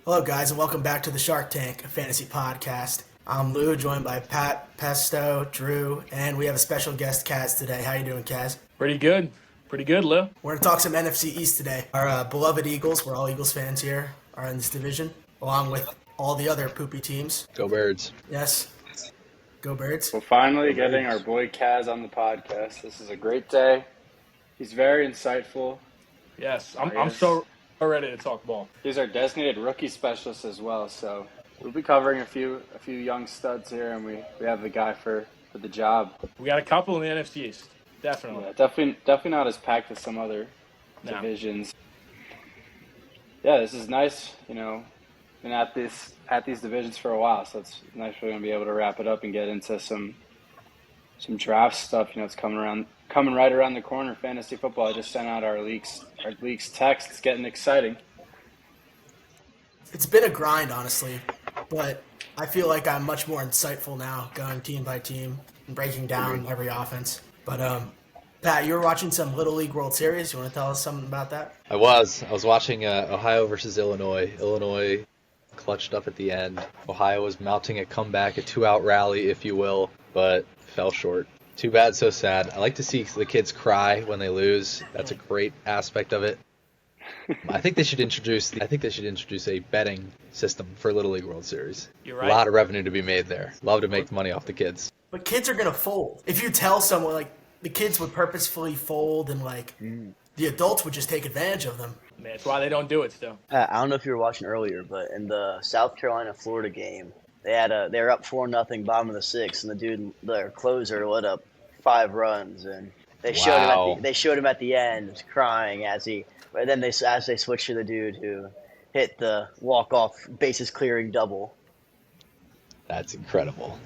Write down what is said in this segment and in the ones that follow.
Hello, guys, and welcome back to the Shark Tank, a fantasy podcast. I'm Lou, joined by Pat, Pesto, Drew, and we have a special guest, Kaz, today. How you doing, Kaz? Pretty good. Pretty good, Lou. We're going to talk some NFC East today. Our beloved Eagles, we're all Eagles fans here, are in this division, along with all the other poopy teams. Go Birds. Yes, go Birds. We're finally Go getting Birds. our boy Kaz on the podcast. This is a great day. He's very insightful. Yes, I I'm guess. so ready to talk ball. He's our designated rookie specialist as well. So we'll be covering a few young studs here, and we have the guy for the job. We got a couple in the NFC East. Definitely. Yeah, definitely not as packed as some other No. divisions. Yeah, this is nice. Been at these divisions for a while, so it's nice we're gonna be able to wrap it up and get into some draft stuff. It's coming right around the corner. Fantasy football. I just sent out our leagues text. It's getting exciting. It's been a grind, honestly, but I feel like I'm much more insightful now, going team by team and breaking down every offense. But, Pat, you were watching some Little League World Series. You want to tell us something about that? I was watching Ohio versus Illinois. Illinois clutched up at the end. Ohio was mounting a comeback, a 2-out rally, if you will, but fell short. Too bad, so sad. I like to see the kids cry when they lose. That's a great aspect of it. I think they should introduce a betting system for Little League World Series. You're A right. lot of revenue to be made there. Love to make money off the kids. But kids are going to fold. If you tell someone, like, the kids would purposefully fold and, like, the adults would just take advantage of them. Man, that's why they don't do it still. Pat, I don't know if you were watching earlier, but in the South Carolina-Florida game, they were up 4-0, bottom of the sixth, and their closer, lit up 5 runs, and they showed him at the end crying as they switched to the dude who hit the walk-off bases clearing double. That's incredible.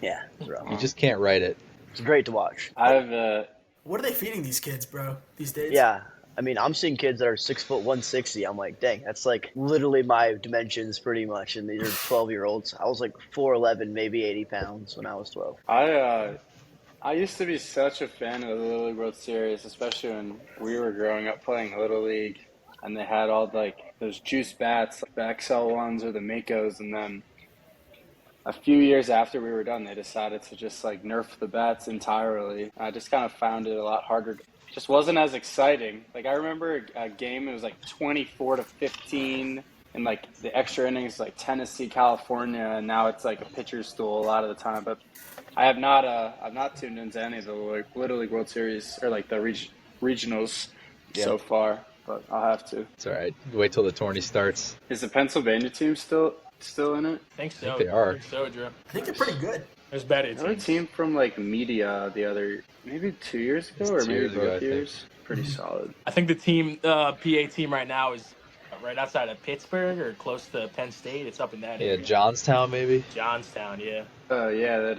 Yeah, it's rough. You just can't write it. It's great to watch. What are they feeding these kids, bro, these days? Yeah, I mean, I'm seeing kids that are 6 foot 160. I'm like, dang, that's like literally my dimensions pretty much. And these are 12-year-olds. I was like 4'11", maybe 80 pounds when I was 12. I used to be such a fan of the Little League World Series, especially when we were growing up playing Little League, and they had all like those juice bats, like the XL ones or the Makos, and then a few years after we were done, they decided to just like nerf the bats entirely. I just kind of found it a lot harder. Just wasn't as exciting. Like I remember a game, it was like 24-15, and like the extra innings, like Tennessee, California, and now it's like a pitcher's duel a lot of the time. But I've not tuned into any of the Little League World Series or like the regionals so far, but I'll have to. It's all right. Wait till the tourney starts. Is the Pennsylvania team still in it? I think so. they are. I think so, Drew. I think they're pretty good. There's better Another teams. team from like media the other maybe 2 years ago or It's 2 maybe years ago, I both think. years. Pretty solid. I think the team, PA team right now is right outside of Pittsburgh or close to Penn State. It's up in that Yeah, area. Johnstown maybe. Johnstown, yeah. Yeah,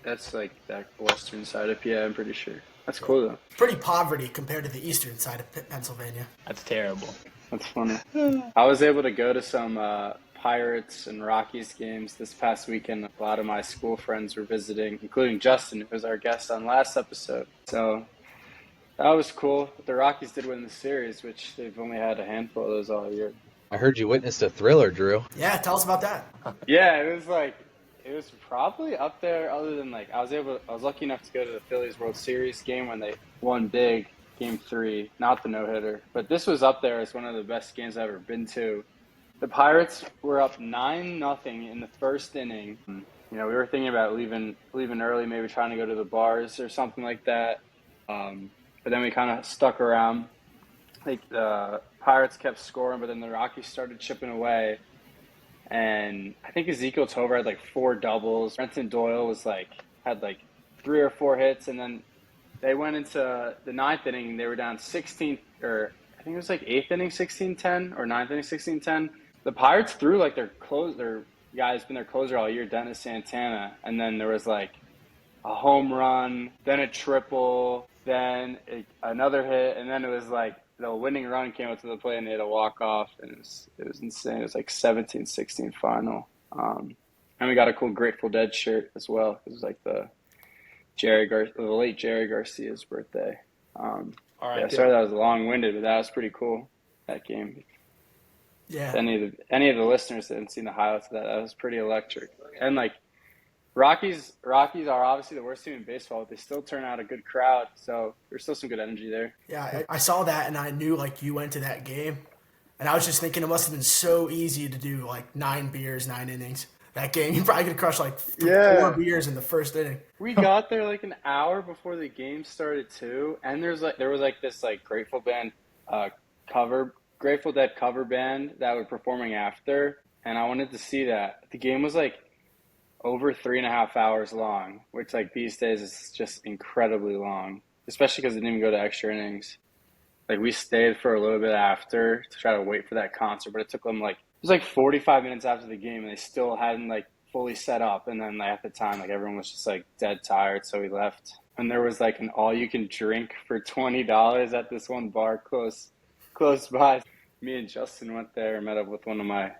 that's like that western side of I'm pretty sure. That's cool though. Pretty poverty compared to the eastern side of Pennsylvania. That's terrible. That's funny. I was able to go to some Pirates and Rockies games this past weekend. A lot of my school friends were visiting, including Justin, who was our guest on last episode. So that was cool. The Rockies did win the series, which they've only had a handful of those all year. I heard you witnessed a thriller, Drew. Yeah, tell us about that. Yeah, it was probably up there. Other than like, I was lucky enough to go to the Phillies World Series game when they won big, Game 3, not the no-hitter. But this was up there as one of the best games I've ever been to. The Pirates were up 9-0 in the first inning. We were thinking about leaving early, maybe trying to go to the bars or something like that. But then we kind of stuck around. Like the Pirates kept scoring, but then the Rockies started chipping away. And I think Ezekiel Tovar had like 4 doubles. Brenton Doyle had 3 or 4 hits, and then they went into the 9th inning. They were down 16, or I think it was like 8th inning 16-10 or 9th inning 16-10. The Pirates threw like their guy has been their closer all year, Dennis Santana, and then there was like a home run, then a triple, then another hit, and then it was like the winning run came up to the plate and they had a walk-off, and it was insane. It was like 17-16 final. And we got a cool Grateful Dead shirt as well. It was like the late Jerry Garcia's birthday. All right. Yeah, sorry that was long-winded, but that was pretty cool, that game. Yeah. Any of the listeners that didn't see the highlights of that, that was pretty electric. And like Rockies are obviously the worst team in baseball, but they still turn out a good crowd. So there's still some good energy there. Yeah, I saw that, and I knew like you went to that game, and I was just thinking it must have been so easy to do like 9 beers, 9 innings. That game, you probably could crush like 4 beers in the first inning. We got there like an hour before the game started too, and there was like this like Grateful Dead cover band that was performing after, and I wanted to see that. The game was like over 3.5 hours long, which like these days is just incredibly long, especially because it didn't even go to extra innings. Like we stayed for a little bit after to try to wait for that concert, but it took them like it was like 45 minutes after the game, and they still hadn't like fully set up. And then like, at the time, like everyone was just like dead tired, so we left. And there was like an all-you-can-drink for $20 at this one bar close by. Me and Justin went there and met up with one of my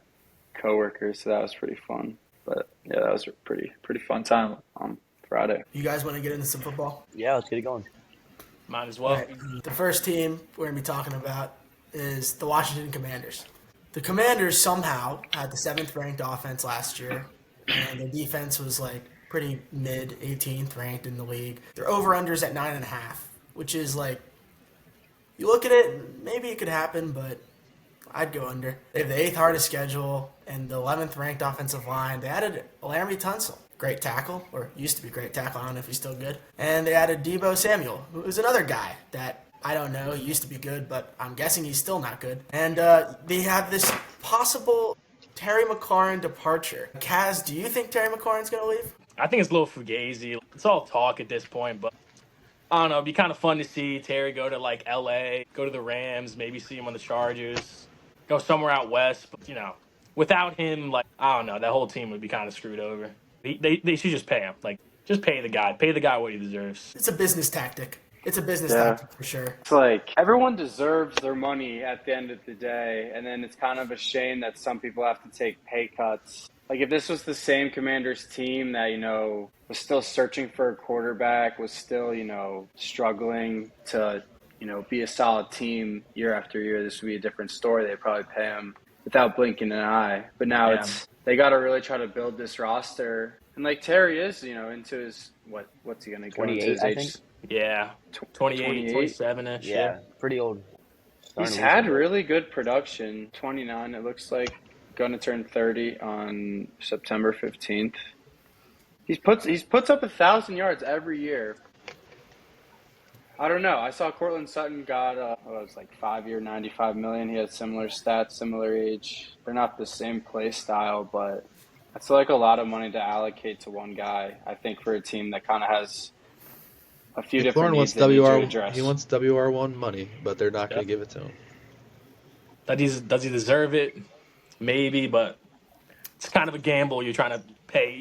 coworkers, so that was pretty fun. But yeah, that was a pretty fun time on Friday. You guys want to get into some football? Yeah, let's get it going. Might as well. Right. The first team we're going to be talking about is the Washington Commanders. The Commanders somehow had the 7th ranked offense last year, and their defense was like pretty mid, 18th ranked in the league. Their over-unders at 9.5, which is like, you look at it, maybe it could happen, but I'd go under. They have the 8th hardest schedule and the 11th ranked offensive line. They added Laramie Tunsil, great tackle, or used to be great tackle. I don't know if he's still good. And they added Deebo Samuel, who is another guy that I don't know. He used to be good, but I'm guessing he's still not good. And they have this possible Terry McLaurin departure. Kaz, do you think Terry McLaurin's going to leave? I think it's a little fugazi. It's all talk at this point, but I don't know. It'd be kind of fun to see Terry go to like LA, go to the Rams, maybe see him on the Chargers, go somewhere out west. But, without him, like, I don't know, that whole team would be kind of screwed over. They should just pay him. Like, just pay the guy. Pay the guy what he deserves. It's a business tactic. It's a business tactic for sure. It's like everyone deserves their money at the end of the day, and then it's kind of a shame that some people have to take pay cuts. Like if this was the same Commanders team that, was still searching for a quarterback, was still, struggling to, be a solid team year after year, this would be a different story. They'd probably pay him without blinking an eye. But now they got to really try to build this roster. And like Terry is, into his, what's he going to go into his I think. Yeah, 28, 27-ish. Yeah, pretty old. He's had really good production. 29, it looks like. Going to turn 30 on September 15th. He's puts up 1,000 yards every year. I don't know. I saw Cortland Sutton got it was like 5-year, $95 million. He had similar stats, similar age. They're not the same play style, but that's like a lot of money to allocate to one guy. I think for a team that kind of has a few different needs they need to address. He wants WR1 money, but they're not going to give it to him. Does he deserve it? Maybe, but it's kind of a gamble. You're trying to pay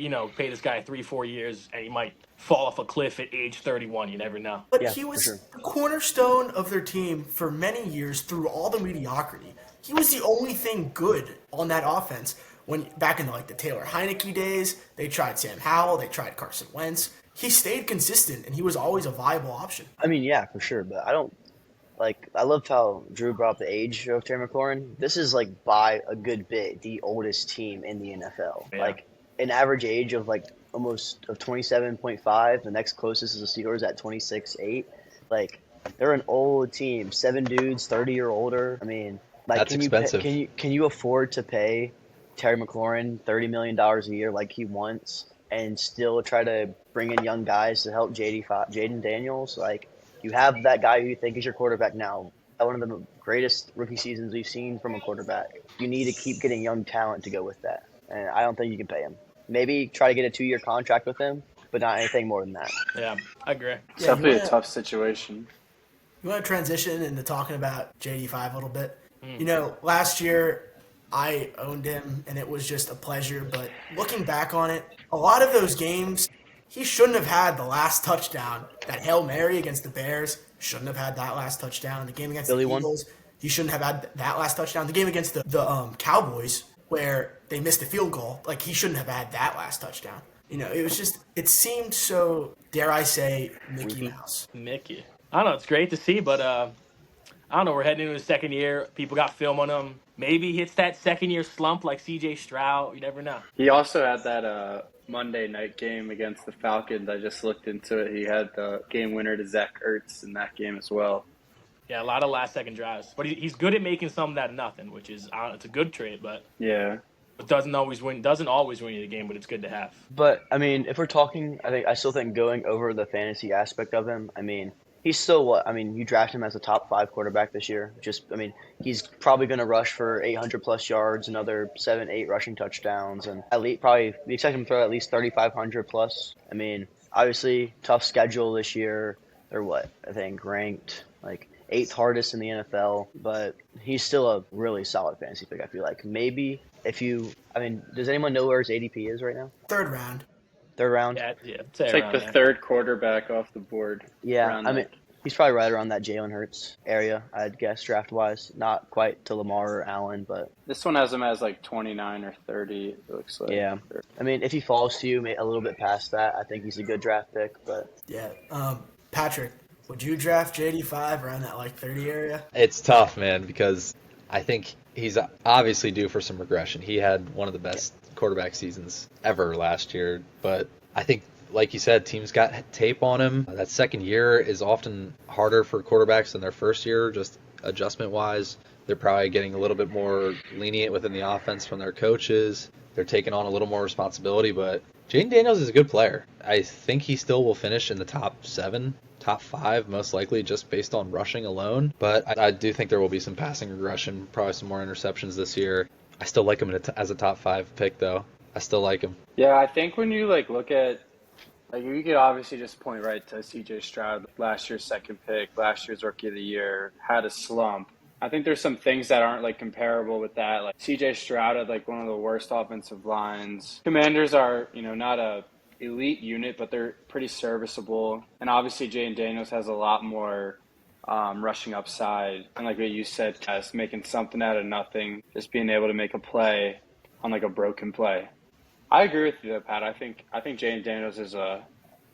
this guy 3-4 years, and he might fall off a cliff at age 31. You never know. But he was the cornerstone of their team for many years through all the mediocrity. He was the only thing good on that offense. When back in the Taylor Heineke days, they tried Sam Howell, they tried Carson Wentz. He stayed consistent, and he was always a viable option. I mean, yeah, for sure, but I don't. I loved how Drew brought up the age of Terry McLaurin. This is, by a good bit, the oldest team in the NFL. Yeah. An average age of, almost of 27.5. The next closest is the Steelers at 26.8. They're an old team. 7 dudes, 30 or older. I mean, that's expensive. Can you afford to pay Terry McLaurin $30 million a year like he wants and still try to bring in young guys to help Jaden Daniels? You have that guy who you think is your quarterback now. One of the greatest rookie seasons we've seen from a quarterback. You need to keep getting young talent to go with that. And I don't think you can pay him. Maybe try to get a 2-year contract with him, but not anything more than that. Yeah, I agree. It's definitely a tough situation. You want to transition into talking about JD5 a little bit? Last year I owned him, and it was just a pleasure. But looking back on it, a lot of those games, he shouldn't have had the last touchdown. That Hail Mary against the Bears, shouldn't have had that last touchdown. The game against the Eagles, he shouldn't have had that last touchdown. The game against the Cowboys, where they missed a field goal, he shouldn't have had that last touchdown. It was just, it seemed so, dare I say, Mickey Mouse. I don't know. It's great to see, but I don't know. We're heading into the second year. People got film on him. maybe hits that second-year slump like C.J. Stroud. You never know. He also had that Monday night game against the Falcons. I just looked into it. He had the game winner to Zach Ertz in that game as well. Yeah, a lot of last-second drives. But he's good at making some that nothing, which is it's a good trait, but Yeah. it doesn't always win you the game, but it's good to have. But I mean, if we're talking, I still think going over the fantasy aspect of him. I mean, he's still what? I mean, you draft him as a top 5 quarterback this year. I mean, he's probably going to rush for 800 plus yards, another 7-8 rushing touchdowns, and at least probably we expect him to throw at least 3,500 plus. I mean, obviously tough schedule this year. They're what? I think ranked like 8th hardest in the NFL, but he's still a really solid fantasy pick. I feel like maybe if you, I mean, does anyone know where his ADP is right now? 3rd round. 3rd round. Yeah, It's like the third quarterback off the board. Yeah, I mean, he's probably right around that Jalen Hurts area, I'd guess, draft-wise. Not quite to Lamar or Allen, but... This one has him as like 29 or 30, it looks like. Yeah. I mean, if he falls to you a little bit past that, I think he's a good draft pick, but... Yeah. Patrick, would you draft JD5 around that like 30 area? It's tough, man, because I think he's obviously due for some regression. He had one of the best quarterback seasons ever last year, but I think, like you said, teams got tape on him. That second year is often harder for quarterbacks than their first year, just adjustment-wise. They're probably getting a little bit more lenient within the offense from their coaches. They're taking on a little more responsibility, but Jaden Daniels is a good player. I think he still will finish in the top 7, top 5, most likely, just based on rushing alone. But I do think there will be some passing regression, probably some more interceptions this year. I still like him as a top 5 pick, though. I still like him. Yeah, I think when you look at, you could obviously just point right to C.J. Stroud, last year's second pick, last year's rookie of the year, had a slump. I think there's some things that aren't comparable with that. Like C.J. Stroud had one of the worst offensive lines. Commanders are, not a elite unit, but they're pretty serviceable. And obviously Jaden Daniels has a lot more rushing upside. And like what you said, Tess, making something out of nothing, just being able to make a play on a broken play. I agree with you, though, Pat. I think Jaden Daniels is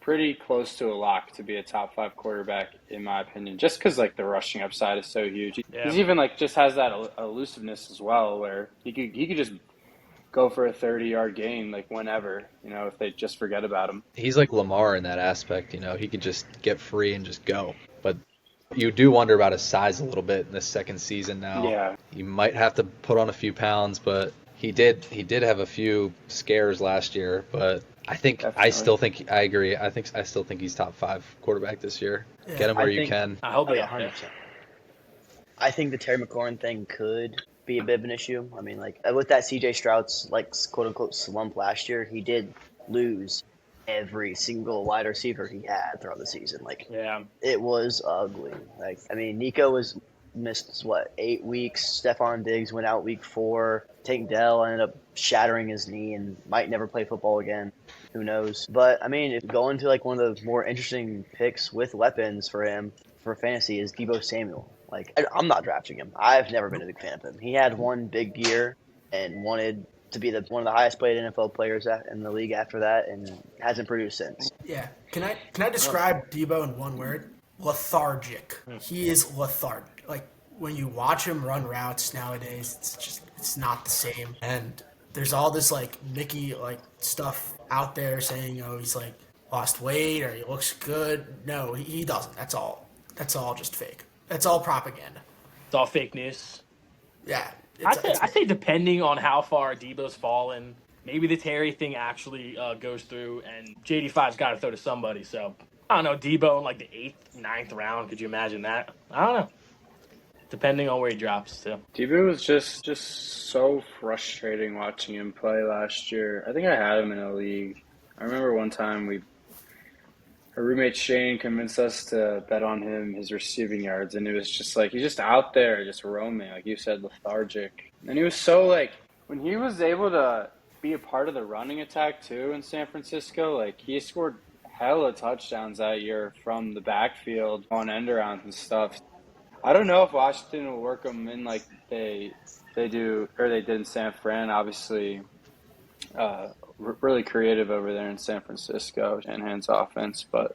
pretty close to a lock to be a top 5 quarterback, in my opinion, just because the rushing upside is so huge. Yeah. He's even just has that elusiveness as well, where he could just go for a 30-yard gain whenever, if they just forget about him. He's like Lamar in that aspect, he could just get free and just go. But you do wonder about his size a little bit in this second season now. Yeah. He might have to put on a few pounds, but he did have a few scares last year, but I think Definitely. I agree. I still think he's top 5 quarterback this year. Yeah, Get him where you can. I hope 100%. I think the Terry McLaurin thing could be a bit of an issue. I mean, with that C.J. Stroud's quote unquote slump last year, he did lose every single wide receiver he had throughout the season. Yeah. It was ugly. Nico was missed 8 weeks. Stephon Diggs went out week 4. Tank Dell ended up shattering his knee and might never play football again. Who knows? But I mean, if going to one of the more interesting picks with weapons for him for fantasy is Deebo Samuel. I'm not drafting him. I've never been a big fan of him. He had one big year and wanted to be one of the highest paid NFL players in the league after that, and hasn't produced since. Yeah. Can I describe Debo in one word? Lethargic. He is lethargic. When you watch him run routes nowadays, it's not the same. And there's all this Mickey stuff out there saying, he's lost weight or he looks good. No, he doesn't. That's all just fake. That's all propaganda. It's all fake news. Yeah. I say depending on how far Debo's fallen, maybe the Terry thing actually goes through, and JD5's got to throw to somebody. So I don't know, Debo in the 8th, 9th round. Could you imagine that? I don't know. Depending on where he drops too. Debo was just so frustrating watching him play last year. I think I had him in a league. I remember one time our roommate Shane convinced us to bet on him, his receiving yards, and it was just he's just out there, just roaming, like you said, lethargic. And he was so when he was able to be a part of the running attack too in San Francisco, he scored hella touchdowns that year from the backfield on end arounds and stuff. I don't know if Washington will work them in they do or they did in San Fran. Obviously, really creative over there in San Francisco and hands offense, but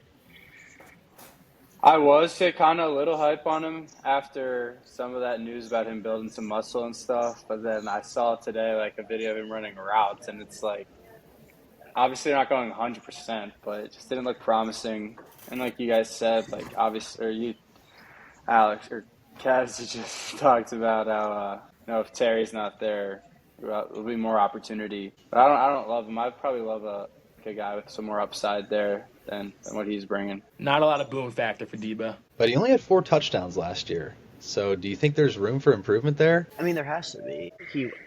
I was kind of a little hype on him after some of that news about him building some muscle and stuff. But then I saw today like a video of him running routes, and it's like obviously not going 100%, but it just didn't look promising. And like you guys said, like obviously, or you, Alex or Kaz, you just talked about how if Terry's not there, there'll be more opportunity. But I don't love him. I'd probably love a guy with some more upside there than what he's bringing. Not a lot of boom factor for Debo. But he only had 4 touchdowns last year. So do you think there's room for improvement there? I mean, there has to be.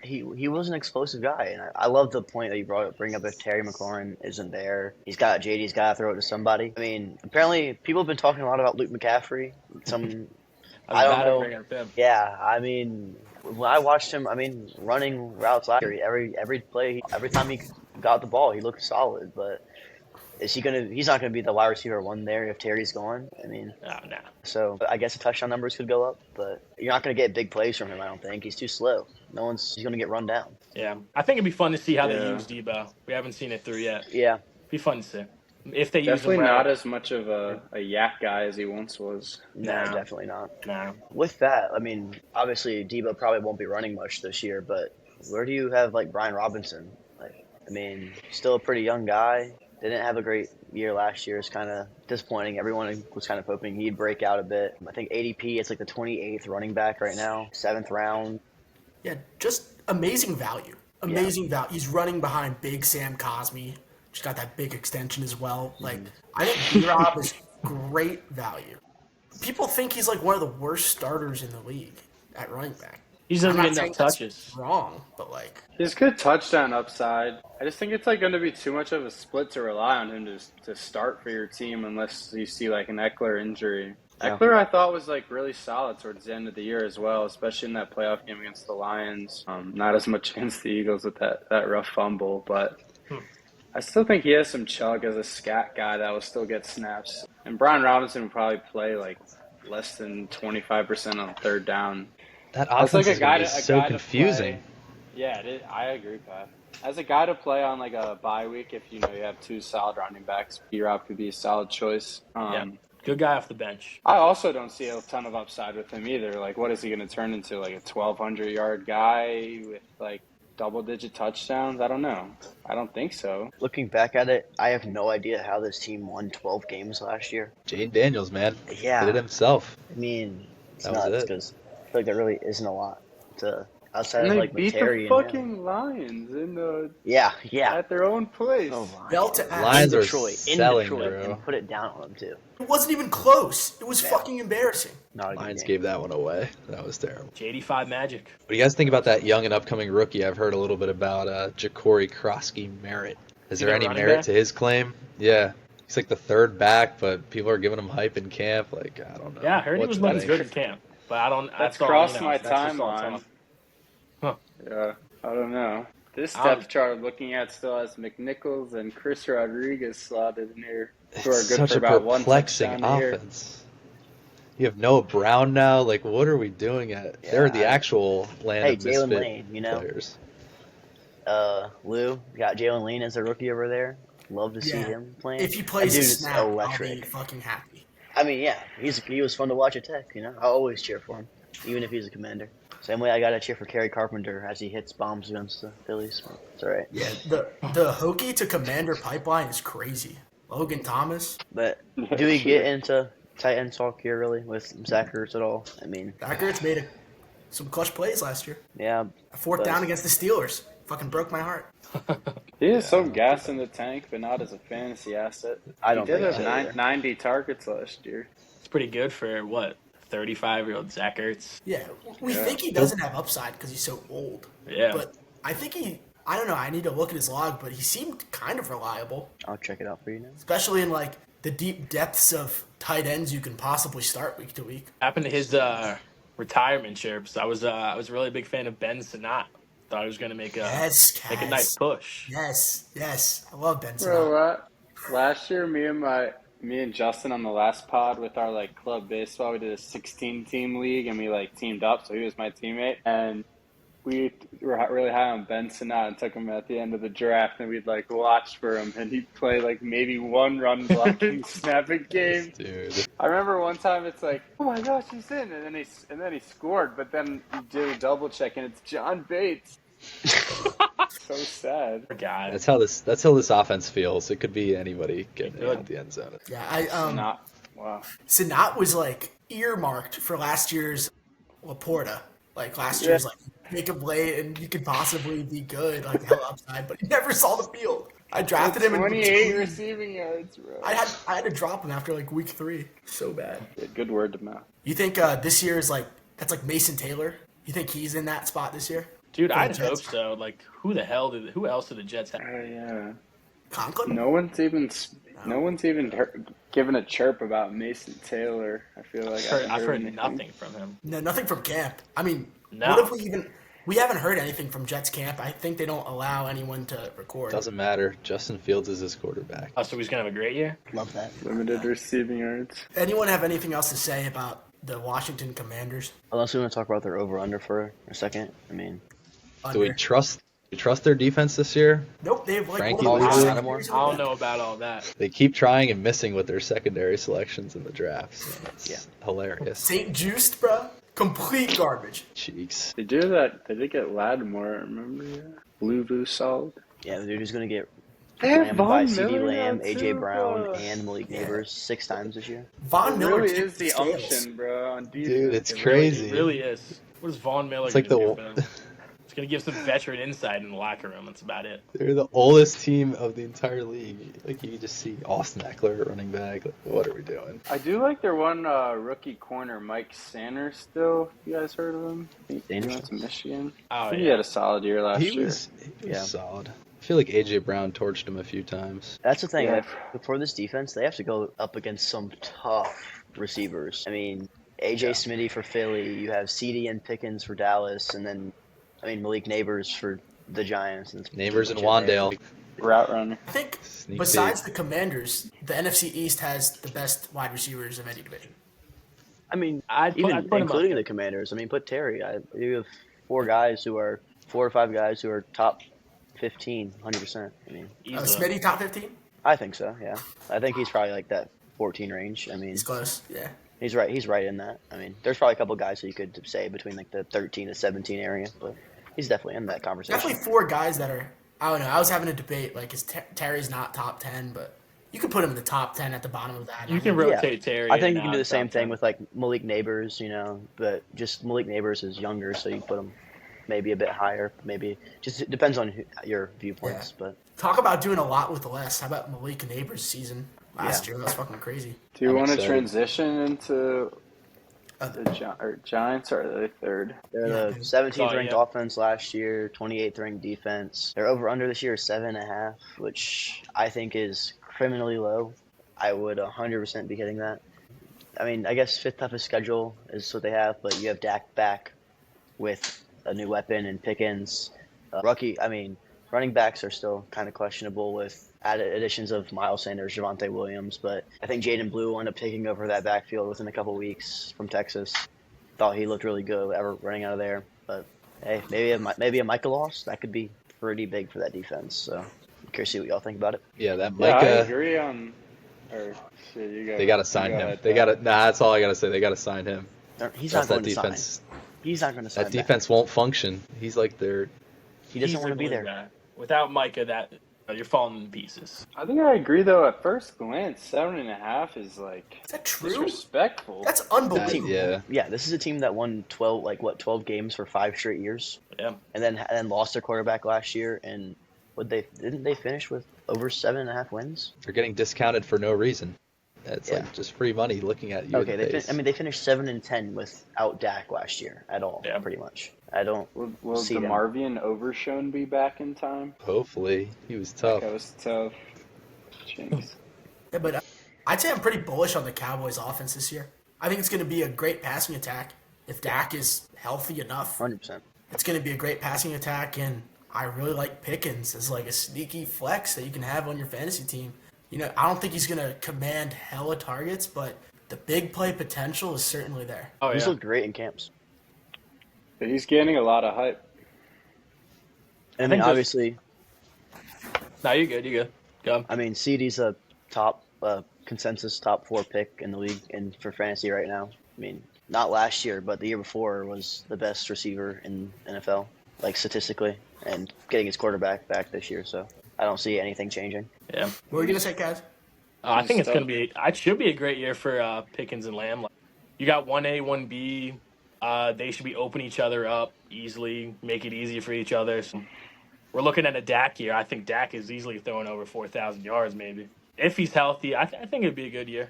He was an explosive guy, and I love the point that you bring up. If Terry McLaurin isn't there, JD's got to throw it to somebody. I mean, apparently people have been talking a lot about Luke McCaffrey. I don't know. Bring up him. Yeah, I mean, when I watched him, I mean, running routes last year, every play, every time he got the ball, he looked solid. But he's not gonna be the wide receiver 1 there if Terry's gone. I mean, No. so I guess the touchdown numbers could go up, but you're not gonna get big plays from him. I don't think he's too slow. He's gonna get run down. Yeah, I think it'd be fun to see how they use Debo. We haven't seen it through yet. Yeah, Be fun to see if they Definitely use him not right. as much of a yak guy as he once was. no, No. definitely not. No. With that, I mean, obviously Debo probably won't be running much this year, but where do you have like Brian Robinson? Like, I mean, still a pretty young guy. Didn't have a great year last year. It's kind of disappointing. Everyone was kind of hoping he'd break out a bit. I think ADP, it's like the 28th running back right now, 7th round. Yeah, just amazing value. Amazing value. He's running behind big Sam Cosmi. Just got that big extension as well. Like, I think B-Rob is great value. People think he's like one of the worst starters in the league at running back. He doesn't I'm get not saying enough that's touches. wrong, but like, He's good touchdown upside. I just think it's like going to be too much of a split to rely on him to start for your team unless you see like an Eckler injury. Yeah. Eckler, I thought, was like really solid towards the end of the year as well, especially in that playoff game against the Lions. Not as much against the Eagles with that rough fumble, but I still think he has some chug as a scat guy that will still get snaps. And Brian Robinson will probably play like less than 25% on third down. That That's offense like is going to be so to confusing. play. Yeah, I agree, Pat. As a guy to play on like a bye week, if you have 2 solid running backs, B-Rob could be a solid choice. Yeah. Good guy off the bench. I also don't see a ton of upside with him either. Like, what is he going to turn into? Like a 1,200-yard guy with like double-digit touchdowns? I don't know. I don't think so. Looking back at it, I have no idea how this team won 12 games last year. Jane Daniels, man. Yeah. Did it himself. I mean, it's That was nuts it. because I feel like there really isn't a lot to outside And of they like beat Terry the and him. fucking Lions Yeah. at their own place. Oh, bell to ass. Lions in are Detroit, selling, bro. and put it down on them too. It wasn't even close. It was fucking embarrassing. Not a good Lions game. gave that one away. That was terrible. JD5 Magic. What do you guys think about that young and upcoming rookie? I've heard a little bit about Ja'Cory Krosky Merritt. Is there You got any running merit back? to his claim? Yeah. He's like the 3rd back, but people are giving him hype in camp. Like, I don't know. Yeah, I heard he what was to looking think. good in camp, but I don't. That's all crossed you know. my That's just all timeline. talk. Huh. Yeah, I don't know. This I don't- depth chart I'm looking at still has McNichols and Chris Rodriguez slotted in here, who are It's good such for a about one perplexing touchdown a year. offense. You have Noah Brown now. Like, what are we doing at? They're the actual land Hey, of Jalen misfit Lane, you know? players. Lou got Jalen Lane as a rookie over there. Love to see Yeah. him playing. If he That plays a dude is snap, I'll be electric. fucking happy. I mean, yeah, he was fun to watch at Tech. I'll always cheer for him, even if he's a Commander. Same way I got to cheer for Kerry Carpenter as he hits bombs against the Phillies. It's all right. Yeah, the Hokie to Commander pipeline is crazy. Logan Thomas, But do we get into tight end talk here really with Zach Ertz at all? I mean, Becker's made some clutch plays last year. yeah, A 4th But- down against the Steelers. Fucking broke my heart. He has some gas in the tank, but not as a fantasy asset. I don't He did think have so either. 90 targets last year. It's pretty good for what 35-year-old Zach Ertz. Yeah, we Yeah. think he doesn't have upside because he's so old. Yeah. But I think I don't know, I need to look at his log, but he seemed kind of reliable, I'll check it out for you now. especially in like the deep depths of tight ends you can possibly start week to week. Happened to his retirement chirps. I was a really big fan of Ben Sinnott. Thought he was going to make a nice push. Yes. I love Ben Bro, Sinnott. last year, me and Justin on the last pod with our like club baseball, we did a 16-team league, and we like teamed up, so he was my teammate. And we were really high on Ben Sinnott and took him at the end of the draft, and we'd like watch for him, and he'd play like maybe one run blocking snap a game. Dude. I remember one time it's like, oh my gosh, he's in, and then he scored, but then you do a double check, and it's John Bates. So sad. Poor guy. That's how this offense feels. It could be anybody getting it at the end zone. Yeah, Wow. Sinnott was like earmarked for last year's Laporta. Like last year's, like make a play and you could possibly be good, like hell upside, but he never saw the field. I drafted him in 28 receiving yards, bro. I had to drop him after like week 3. So bad. Yeah, good word to mouth. You think this year is that's like Mason Taylor? You think he's in that spot this year? Dude, For the I'd Jets? hope so. Like, who else did the Jets have? Yeah. Conklin? No one's even given a chirp about Mason Taylor. I feel like I've heard anything. nothing from him. No, nothing from camp. I mean, No. what if we haven't heard anything from Jets camp. I think they don't allow anyone to record. Doesn't matter. Justin Fields is his quarterback. Oh, so he's going to have a great year? Love that. Limited receiving yards. Anyone have anything else to say about the Washington Commanders? Unless we want to talk about their over-under for a second. I mean, Do we trust their defense this year? Nope, they have like Frankie one of the Louis? worst I secondaries in I the don't league. know about all that. They keep trying and missing with their secondary selections in the drafts. It's Yeah. hilarious. St. Juiced, bro. Complete garbage. Cheeks. They do that. They did get Lattimore. Remember? Blue solid. yeah, the dude who's going to get They have rammed by Von CeeDee Miller Lamb, now, AJ too, Brown, bro. and Malik Neighbors 6 times this year. Von It Miller really tipped is the scales. unction, bro. On defense. Dude, it's It crazy. really is. What is Von Miller It's like going to do for them? It's going to give some veteran insight in the locker room. That's about it. They're the oldest team of the entire league. Like, you can just see Austin Eckler at running back. Like, what are we doing? I do like their one rookie corner, Mike Sanders. Still, you guys heard of him? He went to Michigan. Oh, I think he yeah. had a solid year last He year. was Yeah. solid. I feel like AJ Brown torched him a few times. That's the thing. Yeah. Like, for this defense, they have to go up against some tough receivers. I mean, AJ Smitty for Philly. You have CD and Pickens for Dallas, and then, Malik Neighbors for the Giants. And Neighbors and Wandale. Route runner. I think Sneak besides peek. the Commanders, the NFC East has the best wide receivers of any division. I mean, I'd put him including up. the Commanders. Put Terry. You have 4 or 5 guys who are top 15, 100%. Easily. Smitty top 15? I think so. Yeah, I think he's probably like that 14 range. He's close. Yeah. He's right. He's right in that. There's probably a couple guys who you could say between like the 13 to 17 area, but he's definitely in that conversation. Definitely 4 guys that are. I don't know. I was having a debate. Like, Terry's not top 10, but you could put him in the top 10 at the bottom of that. You can rotate Terry. I think in you can and do out the same top thing 10. with like Malik Neighbors, but just Malik Neighbors is younger, so you put him maybe a bit higher. Maybe just it depends on your viewpoints. Yeah. But Talk about doing a lot with less. How about Malik Neighbors' season last Yeah. year? That was fucking crazy. Do you I'm want to excited. transition into the Giants, or are they third? they're Yeah. the 17th Oh, ranked yeah. offense last year, 28th ranked defense. Their over under this year is 7.5, which I think is criminally low. I would 100% be hitting that. I guess 5th toughest schedule is what they have, but you have Dak back with a new weapon and Pickens. Running backs are still kind of questionable with added additions of Miles Sanders, Javonte Williams, but I think Jaden Blue will end up taking over that backfield within a couple weeks from Texas. Thought he looked really good ever running out of there, but hey, maybe a Micah loss that could be pretty big for that defense. So, I'm curious to see what y'all think about it. Yeah, that Yeah, I Micah. agree on. Or shit, you go. They got to sign you go him. ahead, They got to. Pat. Nah, that's all I got to say. They got to sign him. He's That's not going that to sign. defense. He's not going to sign. That defense won't function. He's like their. He doesn't He's want to be the there. guy. Without Micah, you're falling to pieces. I think I agree though. At first glance, 7.5 is like Is that true? disrespectful. That's unbelievable. Yeah. Yeah, this is a team that won 12 games for 5 straight years, Yeah. and then lost their quarterback last year. And didn't they finish with over 7.5 wins? They're getting discounted for no reason. It's Yeah. like just free money looking at you. Okay, in the face. they finished 7-10 without Dak last year at all. Yeah. Pretty much. I don't. Will see them. DeMarvion Overshown be back in time? Hopefully, he was tough. That was tough. Jinx. Yeah, but I'd say I'm pretty bullish on the Cowboys' offense this year. I think it's going to be a great passing attack. If Dak is healthy enough, 100%. it's going to be a great passing attack, and I really like Pickens as like a sneaky flex that you can have on your fantasy team. I don't think he's going to command hella targets, but the big play potential is certainly there. Oh, He's yeah. looked great in camps. But he's gaining a lot of hype. I mean, think obviously, No, you're good. You're good. Go. I mean, CD's a top consensus top 4 pick in the league and for fantasy right now. I mean, not last year, but the year before was the best receiver in NFL, like statistically, and getting his quarterback back this year. So I don't see anything changing. Yeah. What were you gonna say, guys? I think it's gonna be. It should be a great year for Pickens and Lamb. Like, you got 1A, 1B. They should be open each other up easily, make it easy for each other. So we're looking at a Dak year. I think Dak is easily throwing over 4,000 yards, maybe if he's healthy. I think it'd be a good year.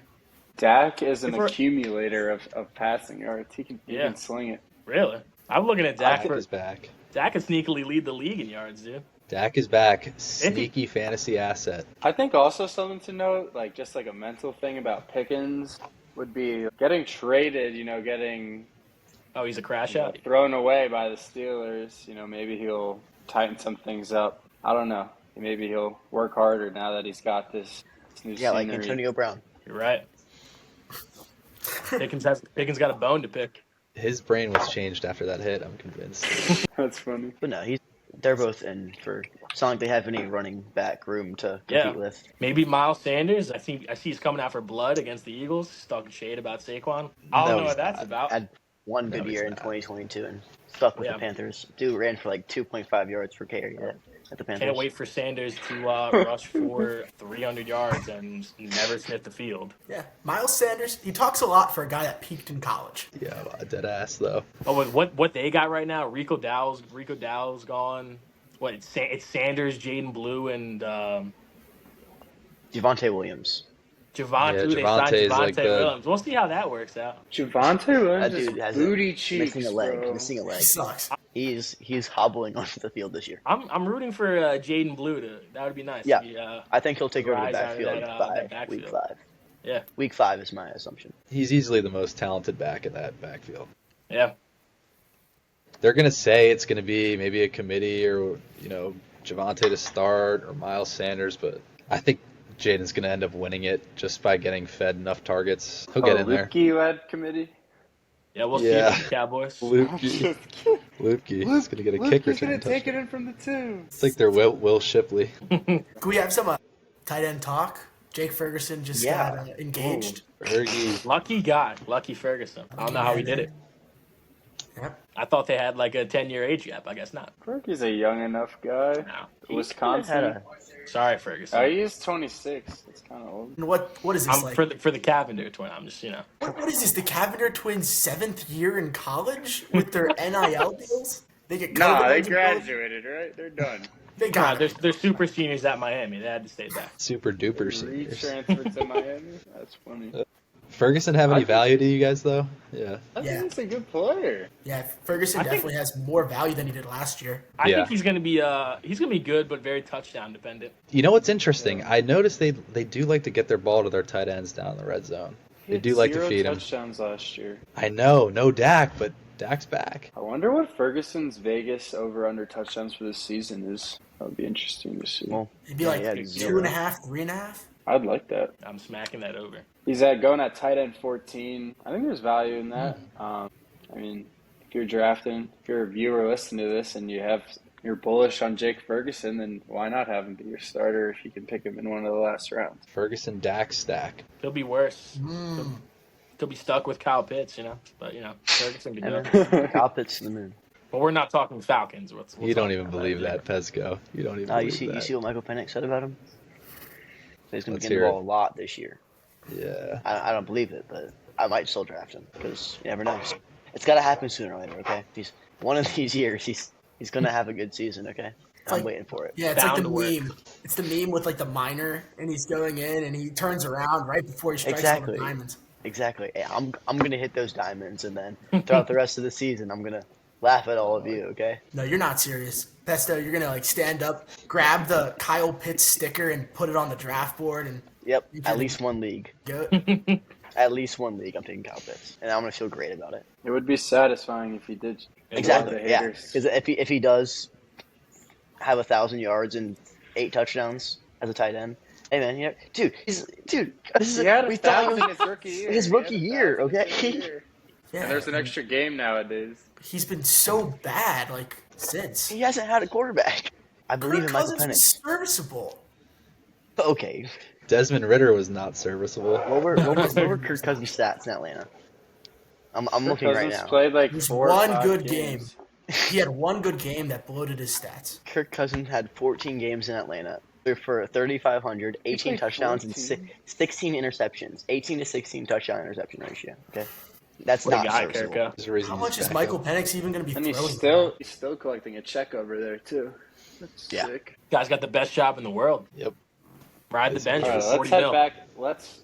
Dak is an If we're- accumulator of passing yards. He can sling it. Really, I'm looking at Dak. Dak is back. Dak could sneakily lead the league in yards, dude. Dak is back. Sneaky fantasy asset. I think also something to note, like just like a mental thing about Pickens, would be getting traded. Getting Oh, he's a crash out. thrown away by the Steelers. Maybe he'll tighten some things up. I don't know. Maybe he'll work harder now that he's got this new Yeah, like scenery. Antonio Brown. You're right. Pickens got a bone to pick. His brain was changed after that hit, I'm convinced. That's funny. But no, they're both in for. It's not like they have any running back room to compete with. Maybe Miles Sanders. I see he's coming out for blood against the Eagles. He's talking shade about Saquon. I don't know what that's about. Had one good year in 2022 and stuck with the Panthers. Dude ran for like 2.5 yards per carry at the Panthers. Can't wait for Sanders to rush for 300 yards and never sniff the field. Yeah, Miles Sanders. He talks a lot for a guy that peaked in college. Yeah, dead ass though. Oh, with what they got right now, Rico Dowell's gone. What it's Sanders, Jaden Blue, and Javonte Williams. Javonte. Yeah, They signed Javonte's Javonte like the- Williams. We'll see how that works out. Javonte That Williams dude is has booty cheeks, missing a leg. bro. Missing a leg. He sucks. He's hobbling onto the field this year. I'm rooting for Jaden Blue to. That would be nice. Yeah. He, I think he'll take over the rise out of backfield that, by that backfield. week 5. Yeah. Week 5 is my assumption. He's easily the most talented back in that backfield. Yeah. They're gonna say it's gonna be maybe a committee or Javonte to start or Miles Sanders, but I think Jaden's gonna end up winning it just by getting fed enough targets. He'll get in there. Led committee. Yeah, we'll see Yeah. about the Cowboys. Lupke. He's gonna get a kick return gonna take touchdown. it in from the 2. It's like their Will Shipley. Can we have some tight end talk? Jake Ferguson just got engaged. Fergie. Lucky Ferguson. I don't know how he did it. Yep. I thought they had like a 10-year age gap. I guess not. Fergie's a young enough guy. No. Wisconsin. Sorry, Ferguson. Oh, he is 26. That's kind of old. And what is this I'm like? for the Cavender twin. I'm just What is this? The Cavender twins' 7th year in college with their NIL deals? They get Nah, COVID they eligibility? graduated, right? They're done. They got it. they're super seniors at Miami. They had to stay back. Super duper seniors. Retransferred to Miami. That's funny. Ferguson have any value to you guys though? Yeah. I Yeah. think he's a good player. Yeah, Ferguson definitely has more value than he did last year. I Yeah. think he's gonna be good, but very touchdown dependent. You know what's interesting? I noticed they do like to get their ball to their tight ends down in the red zone. They do like to feed him. Touchdowns last year. I know, no Dak, but Dak's back. I wonder what Ferguson's Vegas over/under touchdowns for this season is. That would be interesting to see. Well, It'd be Yeah, like yeah, 2.5, 3.5. I'd like that. I'm smacking that over. He's going at tight end 14. I think there's value in that. I mean, if you're a viewer listening to this and you're bullish on Jake Ferguson, then why not have him be your starter if you can pick him in one of the last rounds? Ferguson Dak stack. He'll be worse. He'll be stuck with Kyle Pitts, But Ferguson can do it. Kyle Pitts to the moon. But we're not talking Falcons. You don't even believe that, Pezco. You don't even believe You that. see what Michael Penix said about him? So he's going to Let's be getting hear the ball a lot this year. Yeah. I don't believe it, but I might still draft him because you never know. It's got to happen sooner or later, okay? One of these years, he's going to have a good season, okay? I'm waiting for it. Yeah, it's like Bound the to work. meme. It's the meme with like the miner, and he's going in, and he turns around right before he strikes all Exactly. the diamonds. Exactly. Hey, I'm going to hit those diamonds, and then throughout the rest of the season, I'm going to laugh at all of you, okay? No, you're not serious. Pesto, you're gonna stand up, grab the Kyle Pitts sticker, and put it on the draft board, and Yep, You at can- least one league. go. At least one league, I'm taking Kyle Pitts, and I'm going to feel great about it. It would be satisfying if he did. Exactly, The yeah. haters. Because if he does have 1,000 yards and 8 touchdowns as a tight end, hey man, this is He had we 1,000 thought his rookie year. his rookie year, okay? Yeah, And there's an extra game nowadays. he's been so bad, like since. He hasn't had a quarterback. I believe Kirk in Michael Cousins was Penix. serviceable. Okay. Desmond Ritter was not serviceable. What were No, what he's were not. Kirk Cousins' stats in Atlanta? I'm Kirk looking right Cousins now. played like There's 4 or one 5 good games. He had one good game that bloated his stats. Kirk Cousins had 14 games in Atlanta. They're for 3,500, 18 played touchdowns, 14? and 16 interceptions. 18 to 16 touchdown interception ratio. Okay, that's What a not guy, serviceable. Kirko. There's a reason How he's much is back Michael up. Penix even going to be And throwing? he's still collecting a check over there too. That's Yeah. sick. Guy's got the best job in the world. Yep. Ride the bench All for right, 40 let's head mil. back.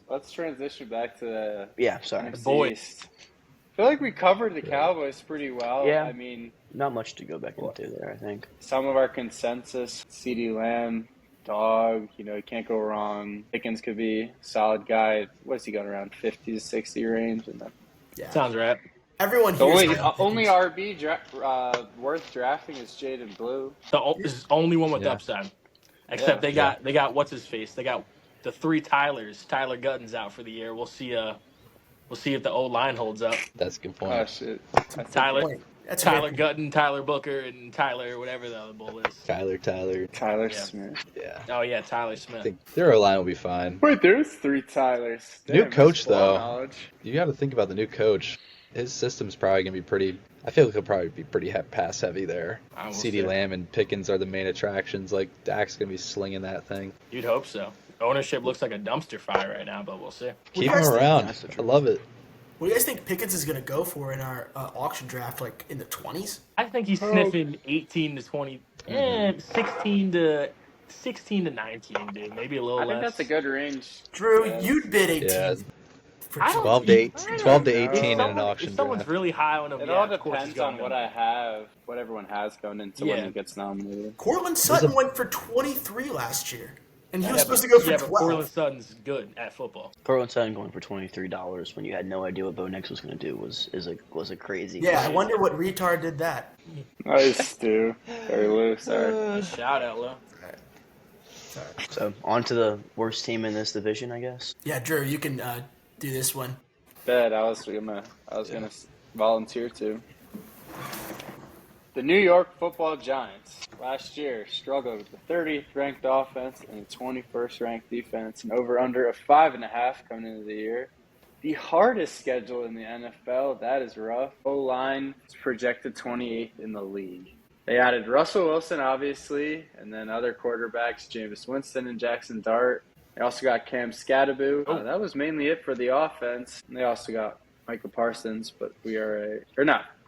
Let's transition back to the Yeah, sorry. NFC boys. East. I feel like we covered the Cowboys pretty well. Yeah. I mean, Not much to go back into there, I think. some of our consensus: CeeDee Lamb, dog. You can't go wrong. Pickens could be a solid guy. What's he got around 50 to 60 range? And then Yeah. Sounds right. Everyone the here only only RB worth drafting is Jaden Blue. This is the only one with Yeah. upside. Except Yeah. they got what's his face. They got the 3 Tylers. Tyler Gutton's out for the year. We'll see if the old line holds up. That's a good point. Oh shit! Tyler That's Tyler Gutton, Tyler Booker, and Tyler whatever the other bull is. Tyler. Tyler Yeah. Smith. Yeah. Oh yeah, Tyler I Smith. think their O-line will be fine. Wait, there's 3 Tylers. New Damn, coach, that's ball though. knowledge. You got to think about the new coach. His system's probably going to be pretty. I feel like he'll probably be pretty pass heavy there. I will CeeDee say. Lamb and Pickens are the main attractions. Like Dak's going to be slinging that thing. You'd hope so. Ownership looks like a dumpster fire right now, but we'll see. Keep you him guys think around. that's the I truth? love it. What do you guys think Pickens is going to go for in our auction draft, like in the 20s? I think he's sniffing 18 to 20, 16 to 19, dude. Maybe a little I less. think that's a good range. Drew, Yeah. you'd bid 18. Yeah. For I don't- 12 to 8, I don't 12 to know. 18 in an Someone- auction If someone's draft. really high on him, It yeah, all of course he's depends going on what I have, what everyone has going into when Yeah. he gets nominated. Cortland Sutton went for 23 last year, and he was Yeah, supposed but- to go for yeah, but 12. Cortland Sutton's good at football. Cortland Sutton going for $23 when you had no idea what Bo Nix was going to do was a crazy. Yeah, I wonder what retard did that. Nice, Stu. Very loose. Sorry. Shout out, Lo. Sorry. So on to the worst team in this division, I guess. Yeah, Drew, you can do this one. Bet I was gonna volunteer to. The New York Football Giants last year struggled with the 30th ranked offense and the 21st ranked defense, and over under a 5.5 coming into the year. The hardest schedule in the NFL. That is rough. O-line is projected 28th in the league. They added Russell Wilson, obviously, and then other quarterbacks, Jameis Winston and Jackson Dart. They also got Cam Scadaboo. That was mainly it for the offense. And they also got Michael Parsons, but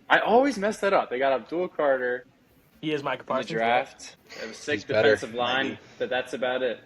I always mess that up. They got Abdul Carter He is Micah in the Parsons. draft. They have a sick He's better. defensive line, but that's about it.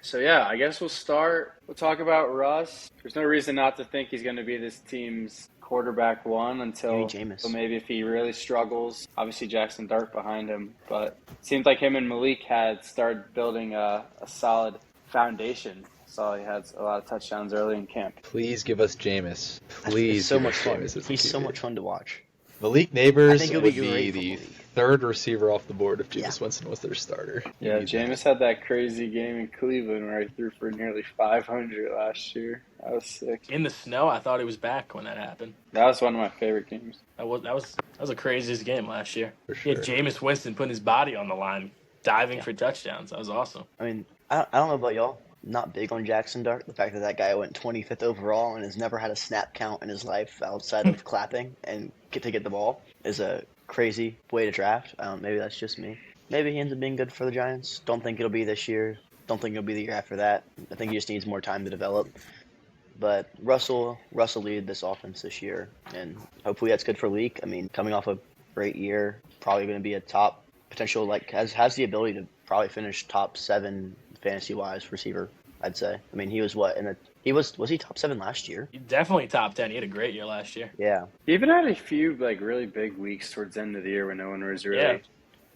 So, yeah, I guess we'll start. We'll talk about Russ. There's no reason not to think he's going to be this team's quarterback one until Jameis. maybe if he really struggles. Obviously, Jackson Dart behind him. But it seems like him and Malik had started building a solid foundation. Saw he had a lot of touchdowns early in camp. Please give us Jameis. Please He's so give much us fun. Jameis as a He's so QB. much fun to watch. Malik I Neighbors think he'll would be be great for the the league. third receiver off the board if Jameis Yeah. Winston was their starter. Yeah, He'd be Jameis had that crazy game in Cleveland where he threw for nearly 500 last year. That was sick. In the snow, I thought he was back when that happened. That was one of my favorite games. That was the craziest game last year. For He had sure. Jameis Winston putting his body on the line, diving for touchdowns. That was awesome. I mean, I don't know about y'all. Not big on Jackson Dart. The fact that guy went 25th overall and has never had a snap count in his life outside of clapping and get the ball is a crazy way to draft. Maybe that's just me. Maybe he ends up being good for the Giants. Don't think it'll be this year. Don't think it'll be the year after that. I think he just needs more time to develop. But Russell lead this offense this year, and hopefully that's good for Leak. I mean, coming off a great year, probably going to be a top potential, has the ability to probably finish top 7 fantasy-wise receiver, I'd say. I mean, he was was he top 7 last year? He definitely top 10. He had a great year last year. Yeah. He even had a few really big weeks towards the end of the year when no one was really.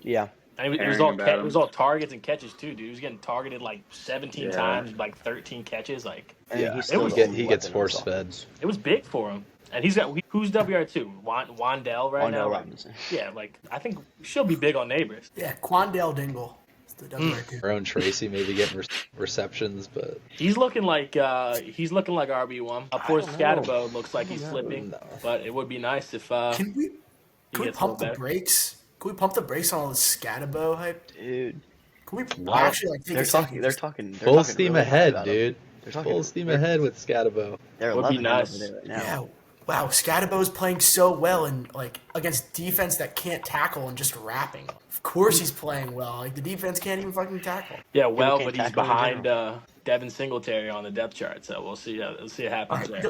Yeah. And it was Caring all about him. it was all targets and catches too, dude. He was getting targeted 17 Yeah. times, 13 catches. And Yeah, he's still It was- the only he gets weapon in this force fed. offense. It was big for him. And he's got who's WR2? Wandell right now. Wandale Robinson. Yeah, I think she'll be big on neighbors. Yeah, Quandale Dingle. It's the WR2. Our own Tracy maybe getting receptions, but He's looking like RB1. Of course, don't know. Scatterbo looks like he's slipping, No. but it would be nice if Can we gets a pump little the better. brakes? Can we pump the brakes on all this Scatabo hype? Dude. Can we Wow. actually like take a second? They're talking Full talking steam really high ahead, about him. dude. They're talking Full steam they're- ahead with Scatabo. They're Would be loving him nice. over there right now. Yeah. Wow, Scatabo's playing so well and like against defense that can't tackle and just rapping. Of course he's playing well. Like the defense can't even fucking tackle. Yeah, well, can't but he's tackle in behind Devin Singletary on the depth chart, so we'll see. We'll see what happens there.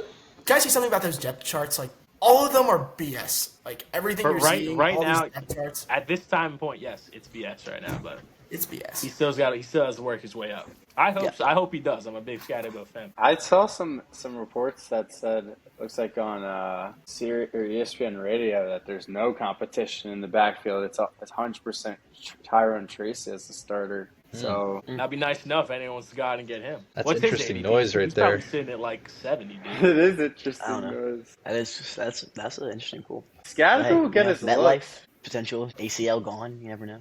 Can I say something about those depth charts? Like all of them are BS. Like everything But you're right seeing, right all now, these depth charts, at this time point, yes, it's BS right now, but it's BS. he still has to work his way up. I hope he does. I'm a big Scatabo fan. I saw some reports that said looks like on Sirius or ESPN Radio that there's no competition in the backfield. It's 100% Tyrone Tracy as the starter. So That'd be nice enough if anyone wants to go out and get him. That's What's his interesting ADP? noise right He's there. probably sitting at like 70, dude. it is I interesting. don't know. Noise. That is just, that's an interesting pool. Scatabo will get his look. MetLife potential ACL gone. You never know.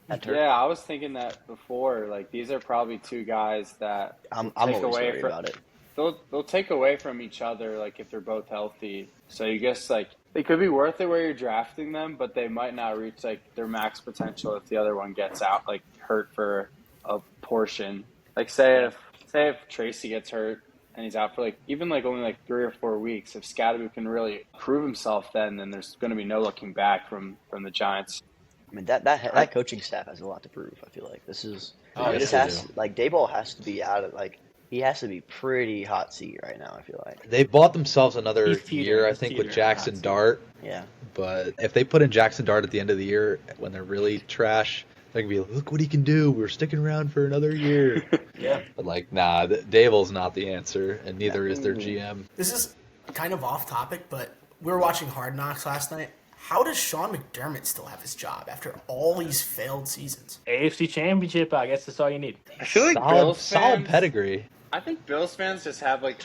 That turf. Yeah, I was thinking that before. Like these are probably two guys that I'm take always away worried from. about it. They'll take away from each other. Like if they're both healthy, so you guess like they could be worth it where you're drafting them, but they might not reach like their max potential if the other one gets out like hurt for a portion. Like say if Tracy gets hurt and he's out for like even like only like 3 or 4 weeks, if Scatabo can really prove himself, then there's going to be no looking back from the Giants. I mean that coaching staff has a lot to prove. I feel like this is yes, they do. like Dayball has to be out of like he has to be pretty hot seat right now. I feel like They bought themselves another He's teetering, year, I he's think, teetering, with Jackson not Dart. yeah. But if they put in Jackson Dart at the end of the year when they're really trash, they're gonna be like, look what he can do. We're sticking around for another year. Yeah. But like, nah, Dayball's not the answer, and neither is their GM. This is kind of off topic, but we were watching Hard Knocks last night. How does Sean McDermott still have his job after all these failed seasons? AFC Championship, I guess that's all you need. I feel like Solid pedigree. I think Bills fans just have like,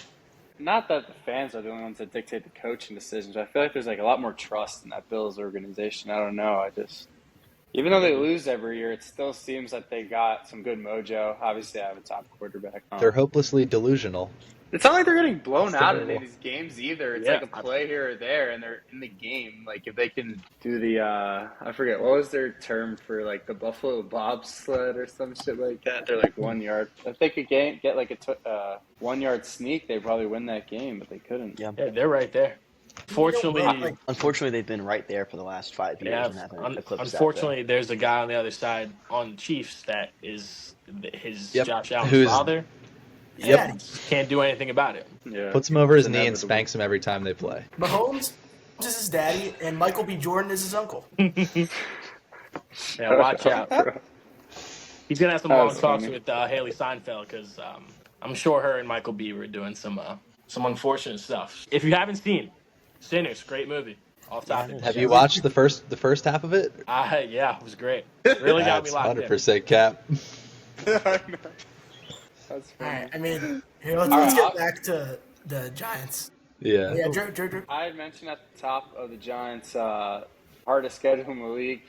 not that the fans are the only ones that dictate the coaching decisions. I feel like there's like a lot more trust in that Bills organization. I don't know. Even though they lose every year, it still seems like they got some good mojo. Obviously, I have a top quarterback. They're hopelessly delusional. It's not like they're getting blown out in terrible. these games either. It's Yeah. like a play here or there, and they're in the game. Like if they can do the, I forget what was their term for like the Buffalo bobsled or some shit like that. They're like 1 yard. If they could get like a 1 yard sneak, they probably win that game, but they couldn't. Yeah. Yeah, they're right there. Fortunately, Like, Unfortunately, they've been right there for the last 5 years yeah, and haven't eclipsed unfortunately, there's a guy on the other side on the Chiefs that is his Yep. Josh Allen's Who's- father. yeah, Can't do anything about it. Yeah, Puts him over his It's knee and inevitable. spanks him every time they play. Mahomes is his daddy, and Michael B. Jordan is his uncle. Yeah, watch out. He's gonna have some That long was talks funny. with Haley Seinfeld because I'm sure her and Michael B were doing some unfortunate stuff. If you haven't seen Sinners, great movie. Off topic. Have you watched the first half of it? Yeah, it was great. Really got me That's locked in. 100% cap. That's All funny. right, I mean, here, let's right, get back to the Giants. Yeah. Yeah, Drew. I had mentioned at the top of the Giants' hardest schedule in the league.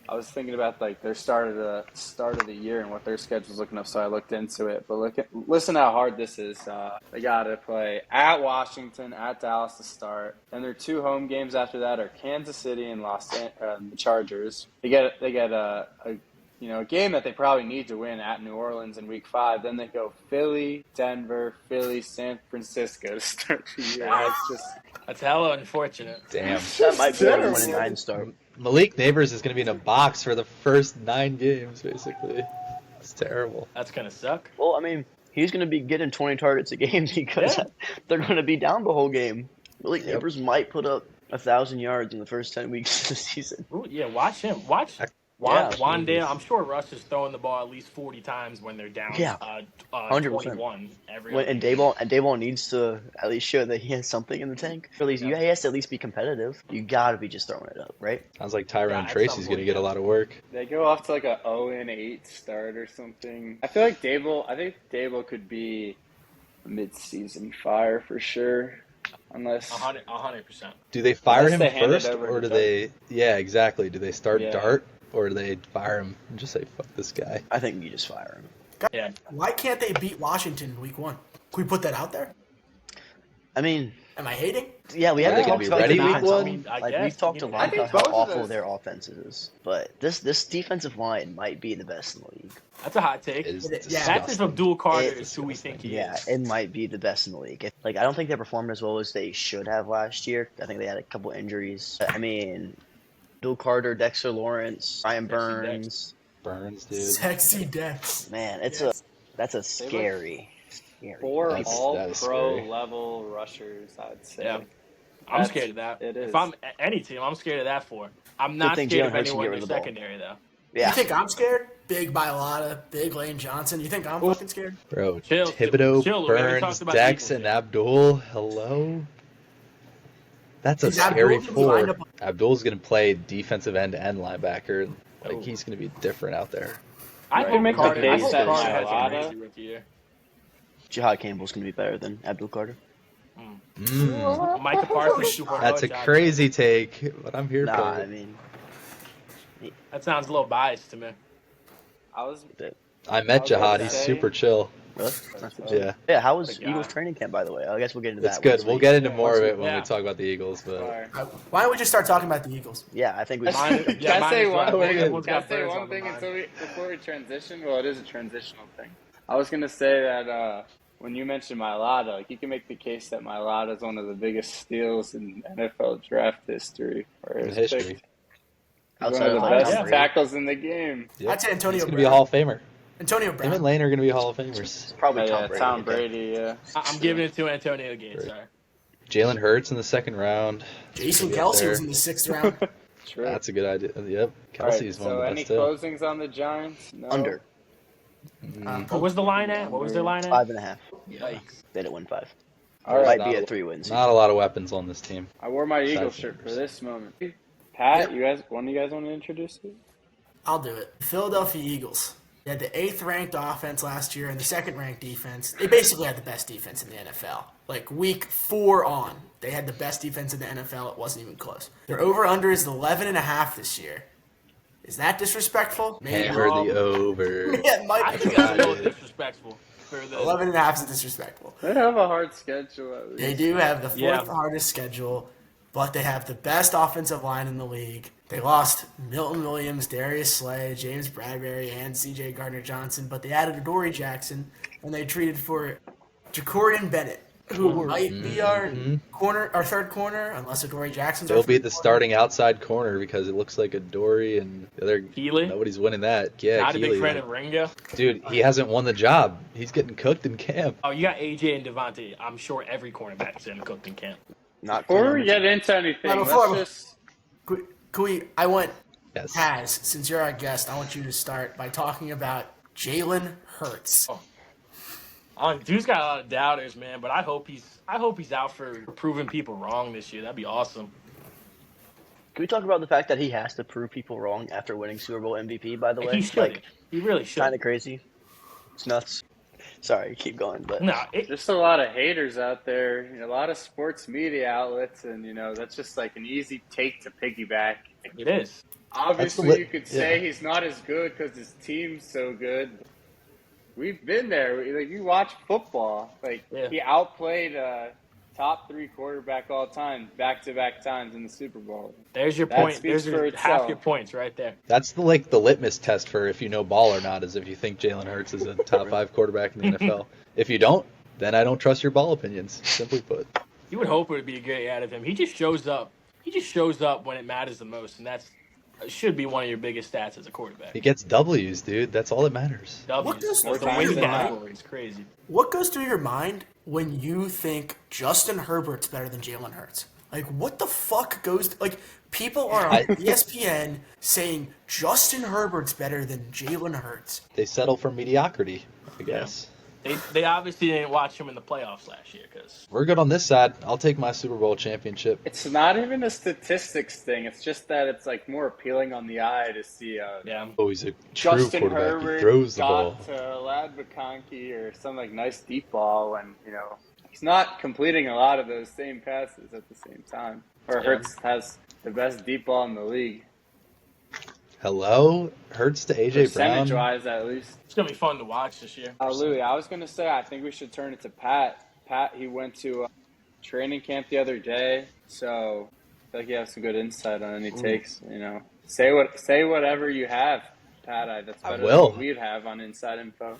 I was thinking about like their start of the year and what their schedule's looking up, so I looked into it. But listen how hard this is. They got to play at Washington, at Dallas to start, and their 2 home games after that are Kansas City and the Chargers. They get a game that they probably need to win at New Orleans in Week 5. Then they go Philly, Denver, Philly, San Francisco to start the year. That's hella unfortunate. Damn. That might be a terrible. 1-9 start. Malik Neighbors is going to be in a box for the first 9 games, basically. It's terrible. That's gonna suck. Well, I mean, he's going to be getting 20 targets a game because Yeah. they're going to be down the whole game. Malik Yep. Neighbors might put up 1,000 yards in the first 10 weeks of the season. Ooh, yeah, watch him. Watch Yeah. Wandale. I'm sure Russ is throwing the ball at least 40 times when they're down. Yeah. 100%. 21 every. And Dayball needs to at least show that he has something in the tank. At least he has to at least be competitive. You got to be just throwing it up, right? Sounds like Tyrone Yeah, at Tracy's some going to point, get a yeah. lot of work. They go off to like a 0-8 start or something. I feel like Dable could be a mid-season fire for sure, unless 100%. Do they fire Unless him they hand it first, over or to do Dart. they... Yeah, exactly. Do they start Yeah. Dart, or do they fire him and just say, fuck this guy? I think you just fire him. Yeah. Why can't they beat Washington in Week 1? Can we put that out there? I mean, Am I hating? yeah, we Are they haven't gonna talked be about ready the week defense. one? I Like guess. we've talked a I lot think about how both of awful those- their offense is, but this defensive line might be the best in the league. That's a hot take. It is Yeah. disgusting. That's if Abdul Carter It- is who we think he Yeah, is. it might be the best in the league. Like I don't think they performed as well as they should have last year. I think they had a couple injuries. I mean, Bill Carter, Dexter Lawrence, Ryan Sexy Burns. Burns, dude. Sexy Dex. Man, that's Yes. a scary. 4 That is all-pro scary. level rushers, I'd say. Yeah. I'm That's- scared of that. it is. If I'm any team, I'm scared of that for. I'm not thing scared Jalen of Hurts can anyone get in rid the of the ball. secondary, though. Yeah, You think I'm scared? Big Bilotta, big Lane Johnson. You think I'm fucking scared? Bro, Chill, Thibodeau, chill, we haven't Burns, talked about the Dex, Eagles and yet. Abdul. Hello? That's a Is scary Abdul gonna be lined four. up- Abdul's going to play defensive end and linebacker. Like, Oh. he's going to be different out there. I Right. hope Make the Carter, I case hope that Carter has a Mailata- crazy rookie year. Jihad Campbell's gonna be better than Abdul Carter. Micah Parsons 2.0. That's a Josh. crazy take, but I'm here Nah, for I it. mean, That sounds a little biased to me. I was I met I was Jihad. about to He's say- super chill. really? Yeah. Yeah. How was Good guy. Eagles training camp, by the way? I guess we'll get into that. It's good. once We'll we- get into more of once it when we yeah. talk about the Eagles, but sorry. Why don't we just start talking about the Eagles? Yeah, I think we. Mine- Can yeah, I mine say as well. one thing? Everyone's Can I got say birds one on the thing mind. before we transition? Well, it is a transitional thing. I was gonna say that when you mentioned Mailata, like you can make the case that Mailata is one of the biggest steals in NFL draft history. Or in his history. pick. He's Outside one of of the Tom best Brady. tackles in the game. Yep. I'd say Antonio He's going to Brown. be a Hall of Famer. Antonio Him Brown. and Lane are going to be Hall of Famers. Probably Yeah, Tom Brady. Tom okay. Brady. Yeah, I'm giving it to Antonio Gates. Sorry. Jalen Hurts in the second round. Jason Could be up Kelsey there. was in the 6th round. true. That's a good idea. Yep. All Kelsey's right, one so of the any best, too. closings on the Giants? No. Under What was the line at? What was their line at? 5.5. Yikes. They didn't win 5. All right. Might Not be a- at 3 wins. Not a lot of weapons on this team. I wore my Eagles Side shirt for fingers. this moment. Pat, you guys, one of you guys want to introduce it? I'll do it. Philadelphia Eagles. They had the 8th ranked offense last year and the 2nd ranked defense. They basically had the best defense in the NFL. Like week 4 on, they had the best defense in the NFL. It wasn't even close. Their over/under is 11.5 this year. Is that disrespectful? Maybe. Hammer the over. Yeah, it might I be. think that's a little disrespectful. For the, 11.5 is disrespectful. They have a hard schedule at least. They do have the 4th Yeah. hardest schedule, but they have the best offensive line in the league. They lost Milton Williams, Darius Slay, James Bradbury, and C.J. Gardner-Johnson, but they added Adoree Jackson, and they traded for Jacorian Bennett, who might be our corner, our 3rd corner, unless Adoree Jackson's our He'll be third the corner. starting outside corner because it looks like a Dory and the other. Keely? Nobody's winning that. Yeah, Not a big Keely. friend of Ringo. Dude, he hasn't won the job. He's getting cooked in camp. Oh, you got AJ and Devontae. I'm sure every cornerback is in cooked in camp. Not Before we clear. get into anything, Now, before- let's just. I want Yes. Taz, since you're our guest, I want you to start by talking about Jalen Hurts. Dude's got a lot of doubters, man. But I hope he's out for proving people wrong this year. That'd be awesome. Can we talk about the fact that he has to prove people wrong after winning Super Bowl MVP? By the way, He should. like He really should. kind of crazy. It's nuts. Sorry, keep going, but No, Just a lot of haters out there, a lot of sports media outlets, and that's just like an easy take to piggyback. it is. Obviously, lit- you could say yeah. he's not as good because his team's so good. We've been there. Like you watch football, like Yeah. he outplayed top 3 quarterback all time, back-to-back times in the Super Bowl. There's your That point. speaks There's for half itself. your points right there. That's the litmus test for if you know ball or not, is if you think Jalen Hurts is a top 5 quarterback in the NFL. If you don't, then I don't trust your ball opinions. Simply put. You would hope it would be a great out of him. He just shows up. He just shows up when it matters the most, and that's should be one of your biggest stats as a quarterback. He gets W's, dude. That's all that matters. What does The through win your mind? category is crazy. What goes through your mind when you think Justin Herbert's better than Jalen Hurts? Like, what the fuck goes? People are on ESPN saying Justin Herbert's better than Jalen Hurts. They settle for mediocrity, I guess. They obviously didn't watch him in the playoffs last year because We're good on this side. I'll take my Super Bowl championship. It's not even a statistics thing. It's just that it's like more appealing on the eye to see yeah. Oh, he's a true Justin quarterback. Herbert He throws the got ball. to Lad McConkey or some like nice deep ball when he's not completing a lot of those same passes at the same time. Or Yeah. Hurts has the best deep ball in the league, Hello? Hurts to AJ percentage Brown. wise at least. It's gonna be fun to watch this year. Louis, I was gonna say I think we should turn it to Pat. Pat, he went to training camp the other day, so I feel like you have some good insight on any takes. Say whatever you have, Pat. That's I better than what will. we'd have on inside info.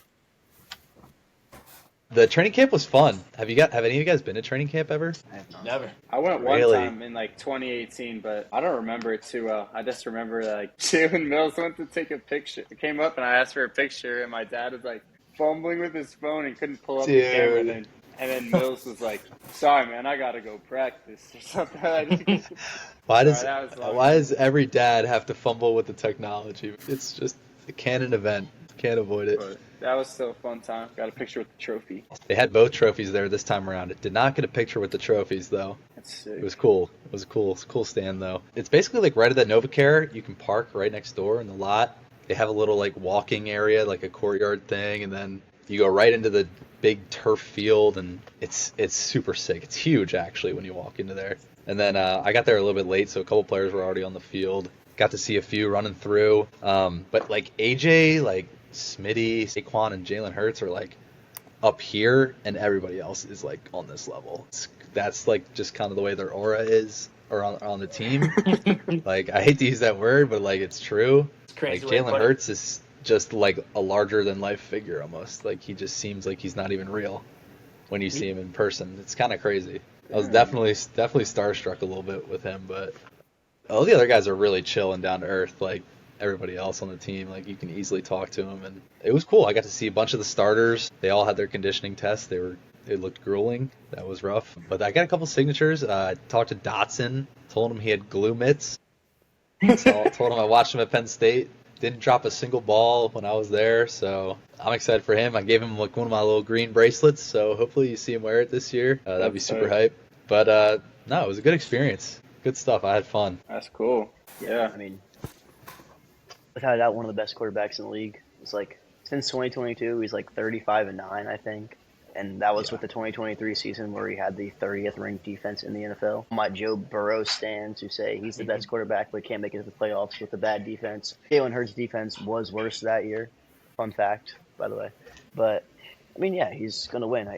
The training camp was fun. Have any of you guys been to training camp ever? I have not. Never. I went one Really? time in like 2018, but I don't remember it too well. I just remember like Jalen Mills went to take a picture. It came up and I asked for a picture, and my dad was like fumbling with his phone and couldn't pull up the camera. Dude. And then Mills was like, "Sorry, man, I gotta go practice or something." Why Sorry, that was long. does every dad have to fumble with the technology? It's just a canon event. Can't avoid it. But that was still a fun time. Got a picture with the trophy. They had both trophies there this time around. It did not get a picture with the trophies though. That's sick. It was cool. It was a cool stand though. It's basically like right at that NovaCare. You can park right next door in the lot. They have a little like walking area, like a courtyard thing, and then you go right into the big turf field, and it's super sick. It's huge actually when you walk into there. And then I got there a little bit late, so a couple players were already on the field. Got to see a few running through. But like AJ, like Smitty, Saquon, and Jalen Hurts are like up here, and everybody else is like on this level. That's like just kind of the way their aura is, or on the team. Like I hate to use that word, but like it's true. It's crazy. Like way to Jalen put it. Hurts is just like a larger than life figure almost. Like he just seems like he's not even real when you see him in person. It's kind of crazy. I was definitely starstruck a little bit with him, but all the other guys are really chill and down to earth. Like everybody else on the team, like you can easily talk to them, and it was cool. I got to see a bunch of the starters. They all had their conditioning tests. It looked grueling. That was rough. But I got a couple signatures. I talked to Dotson. Told him he had glue mitts. Told him I watched him at Penn State. Didn't drop a single ball when I was there, so I'm excited for him. I gave him like one of my little green bracelets, so hopefully you see him wear it this year. That'd be super hype. But no, it was a good experience. Good stuff. I had fun. That's cool. Yeah. I mean, without a doubt, one of the best quarterbacks in the league. It's like since 2022, he's like 35-9, I think, and that was with the 2023 season where he had the 30th ranked defense in the NFL. My Joe Burrow stands who say he's the best quarterback but can't make it to the playoffs with the bad defense. Jalen Hurts' defense was worse that year. Fun fact, by the way. But I mean, yeah, he's gonna win.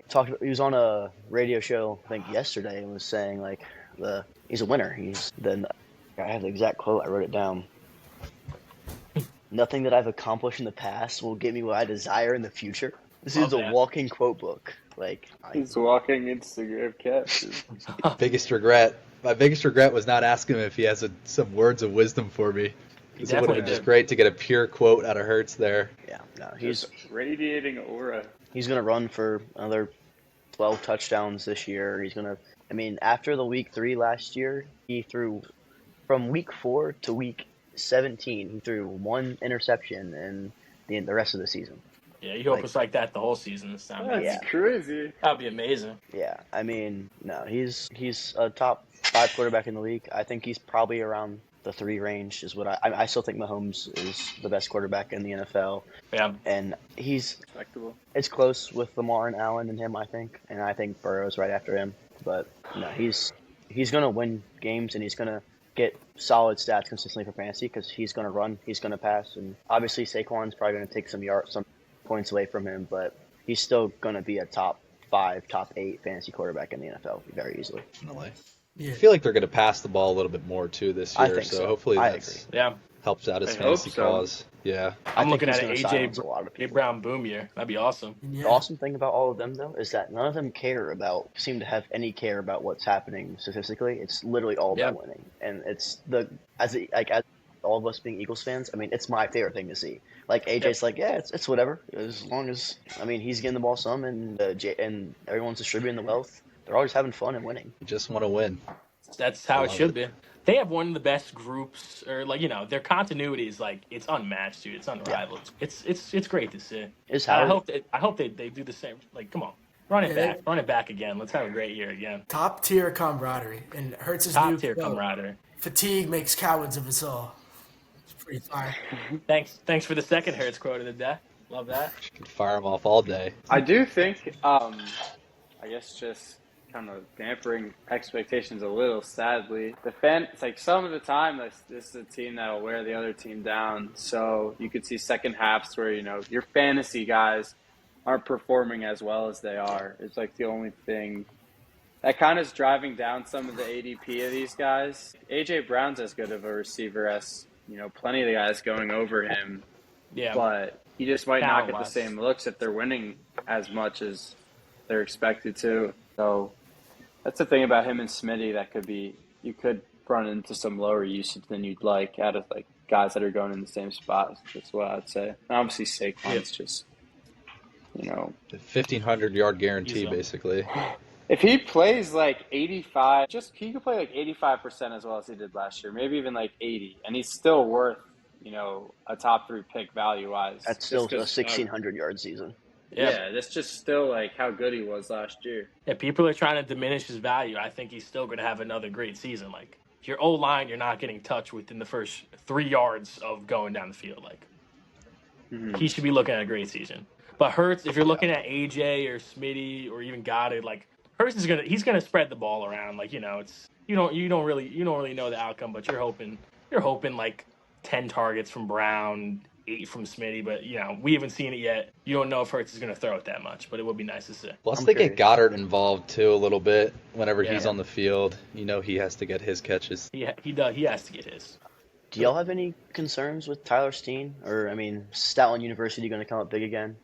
He was on a radio show I think yesterday and was saying like he's a winner. I have the exact quote. I wrote it down. Nothing that I've accomplished in the past will get me what I desire in the future. This is a walking quote book. Like He's walking Instagram caption. My biggest regret was not asking him if he has some words of wisdom for me. Because it would have been just great to get a pure quote out of Hurts there. Yeah, no, he's radiating aura. He's gonna run for another 12 touchdowns this year. After the week 3 last year, he threw from week 4 to week 17. He threw 1 interception in the rest of the season. Yeah, you hope it's like that the whole season this time. That's crazy. That'd be amazing. Yeah, no, he's a top 5 quarterback in the league. I think he's probably around the 3 range is what I still think Mahomes is the best quarterback in the NFL. Yeah. And he's Respectable. It's close with Lamar and Allen and him, I think. And I think Burrow's right after him. But no, he's going to win games and he's going to get solid stats consistently for fantasy because he's going to run, he's going to pass, and obviously Saquon's probably going to take some points away from him, but he's still going to be a top 5, top 8 fantasy quarterback in the NFL very easily. Definitely. Yeah. I feel like they're going to pass the ball a little bit more too this year, I think so. hopefully I that Yeah. helps out his I fantasy hope so. cause. Yeah. I'm looking at he's an gonna silence a lot of AJ people. Brown boom year. That'd be awesome. Yeah. The awesome thing about all of them, though, is that none of them seem to have any care about what's happening statistically. It's literally all about winning. And it's as all of us being Eagles fans, it's my favorite thing to see. Like, AJ's like, yeah, it's whatever. As long as, he's getting the ball some and everyone's distributing the wealth. They're always having fun and winning. You just want to win. That's how it should be. They have one of the best groups, or their continuity is it's unmatched, dude. It's unrivaled. Yeah. It's great to see. I hope they do the same. Come on, run it back again. Let's have a great year again. Top tier camaraderie, and Hurts' Top tier camaraderie. Fatigue makes cowards of us all. It's pretty fire. Thanks for the second Hurts quote of the day. Love that. You can fire them off all day. I do think, I guess just kind of dampering expectations a little, sadly. It's some of the time, this is a team that will wear the other team down. So you could see second halves where, your fantasy guys aren't performing as well as they are. It's the only thing that kind of is driving down some of the ADP of these guys. AJ Brown's as good of a receiver as, plenty of the guys going over him, Yeah, but he just might not get the talent-wise. same looks if they're winning as much as they're expected to. So that's the thing about him and Smitty that you could run into some lower usage than you'd like out of like guys that are going in the same spot. That's what I'd say. And obviously Saquon's just, 1,500-yard guarantee, He's basically. if he plays like 85, he could play like 85% as well as he did last year, maybe even like 80, and he's still worth, a top 3 pick value-wise. That's still a 1,600-yard season. Yeah, that's just still like how good he was last year. Yeah, people are trying to diminish his value. I think he's still going to have another great season. Like, your O-line, you're not getting touched within the first 3 yards of going down the field. Like, he should be looking at a great season. But Hurts, if you're looking at AJ or Smitty or even Goddard, like, Hurts he's gonna spread the ball around. Like, it's you don't really know the outcome, but you're hoping like 10 targets from Brown, 8 from Smitty, but we haven't seen it yet. You don't know if Hurts is gonna throw it that much, but it would be nice to see. Plus, I'm they get curious. Goddard involved too a little bit whenever Yeah. he's on the field. He has to get his catches. He does. He has to get his. Do y'all have any concerns with Tyler Steen? Or, Stoutland University going to come up big again?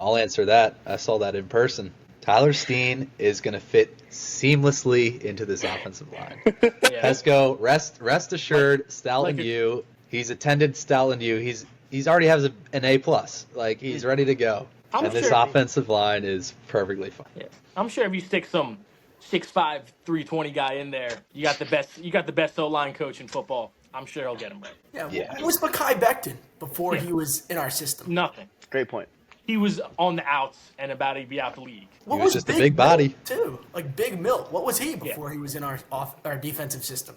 I'll answer that. I saw that in person. Tyler Steen is going to fit seamlessly into this offensive line. Yeah. Pesco, rest assured, Stoutland like U. He's attended Stoutland U. He's already has an A+. Like, he's ready to go. I'm And this sure- offensive line is perfectly fine. Yeah. I'm sure if you stick some 6'5", 320 guy in there, you got the best O-line coach in football. I'm sure he'll get him right. Yeah. What was Mekhi Becton before he was in our system? Nothing. Great point. He was on the outs and about to be out the league. What He was just a big Milt, body. too. Like Big Milt. What was he before he was in our defensive system?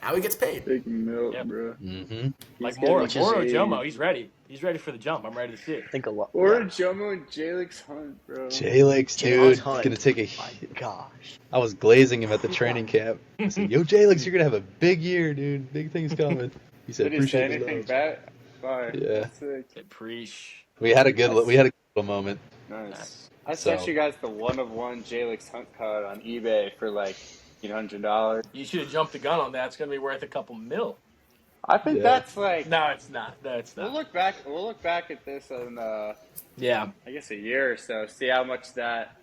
Now he gets paid. Big milk, Yep. bro. Mm-hmm. Like getting Moro his Jomo, age. he's ready. He's ready for the jump. I'm ready to see it. I think a lot. Or yeah. Jomo and Jalix Hunt, bro. J-Lex, dude, Jalen he's Hunt. going to take a... My gosh. I was glazing him at the training camp. I said, yo, J-Lex, you're going to have a big year, dude. Big things coming. He said, Did he say appreciate the anything love. bad? Bye. Yeah. That's sick. Preach. We had a good little moment. Nice. I sent you guys the 1-of-1 Jalix Hunt card on eBay for like $800. You should have jumped the gun on that. It's going to be worth a couple mil. I think Yeah. that's like. No, it's not. No, it's We'll not. look back. We'll look back at this in Yeah. I guess a year or so. See how much that.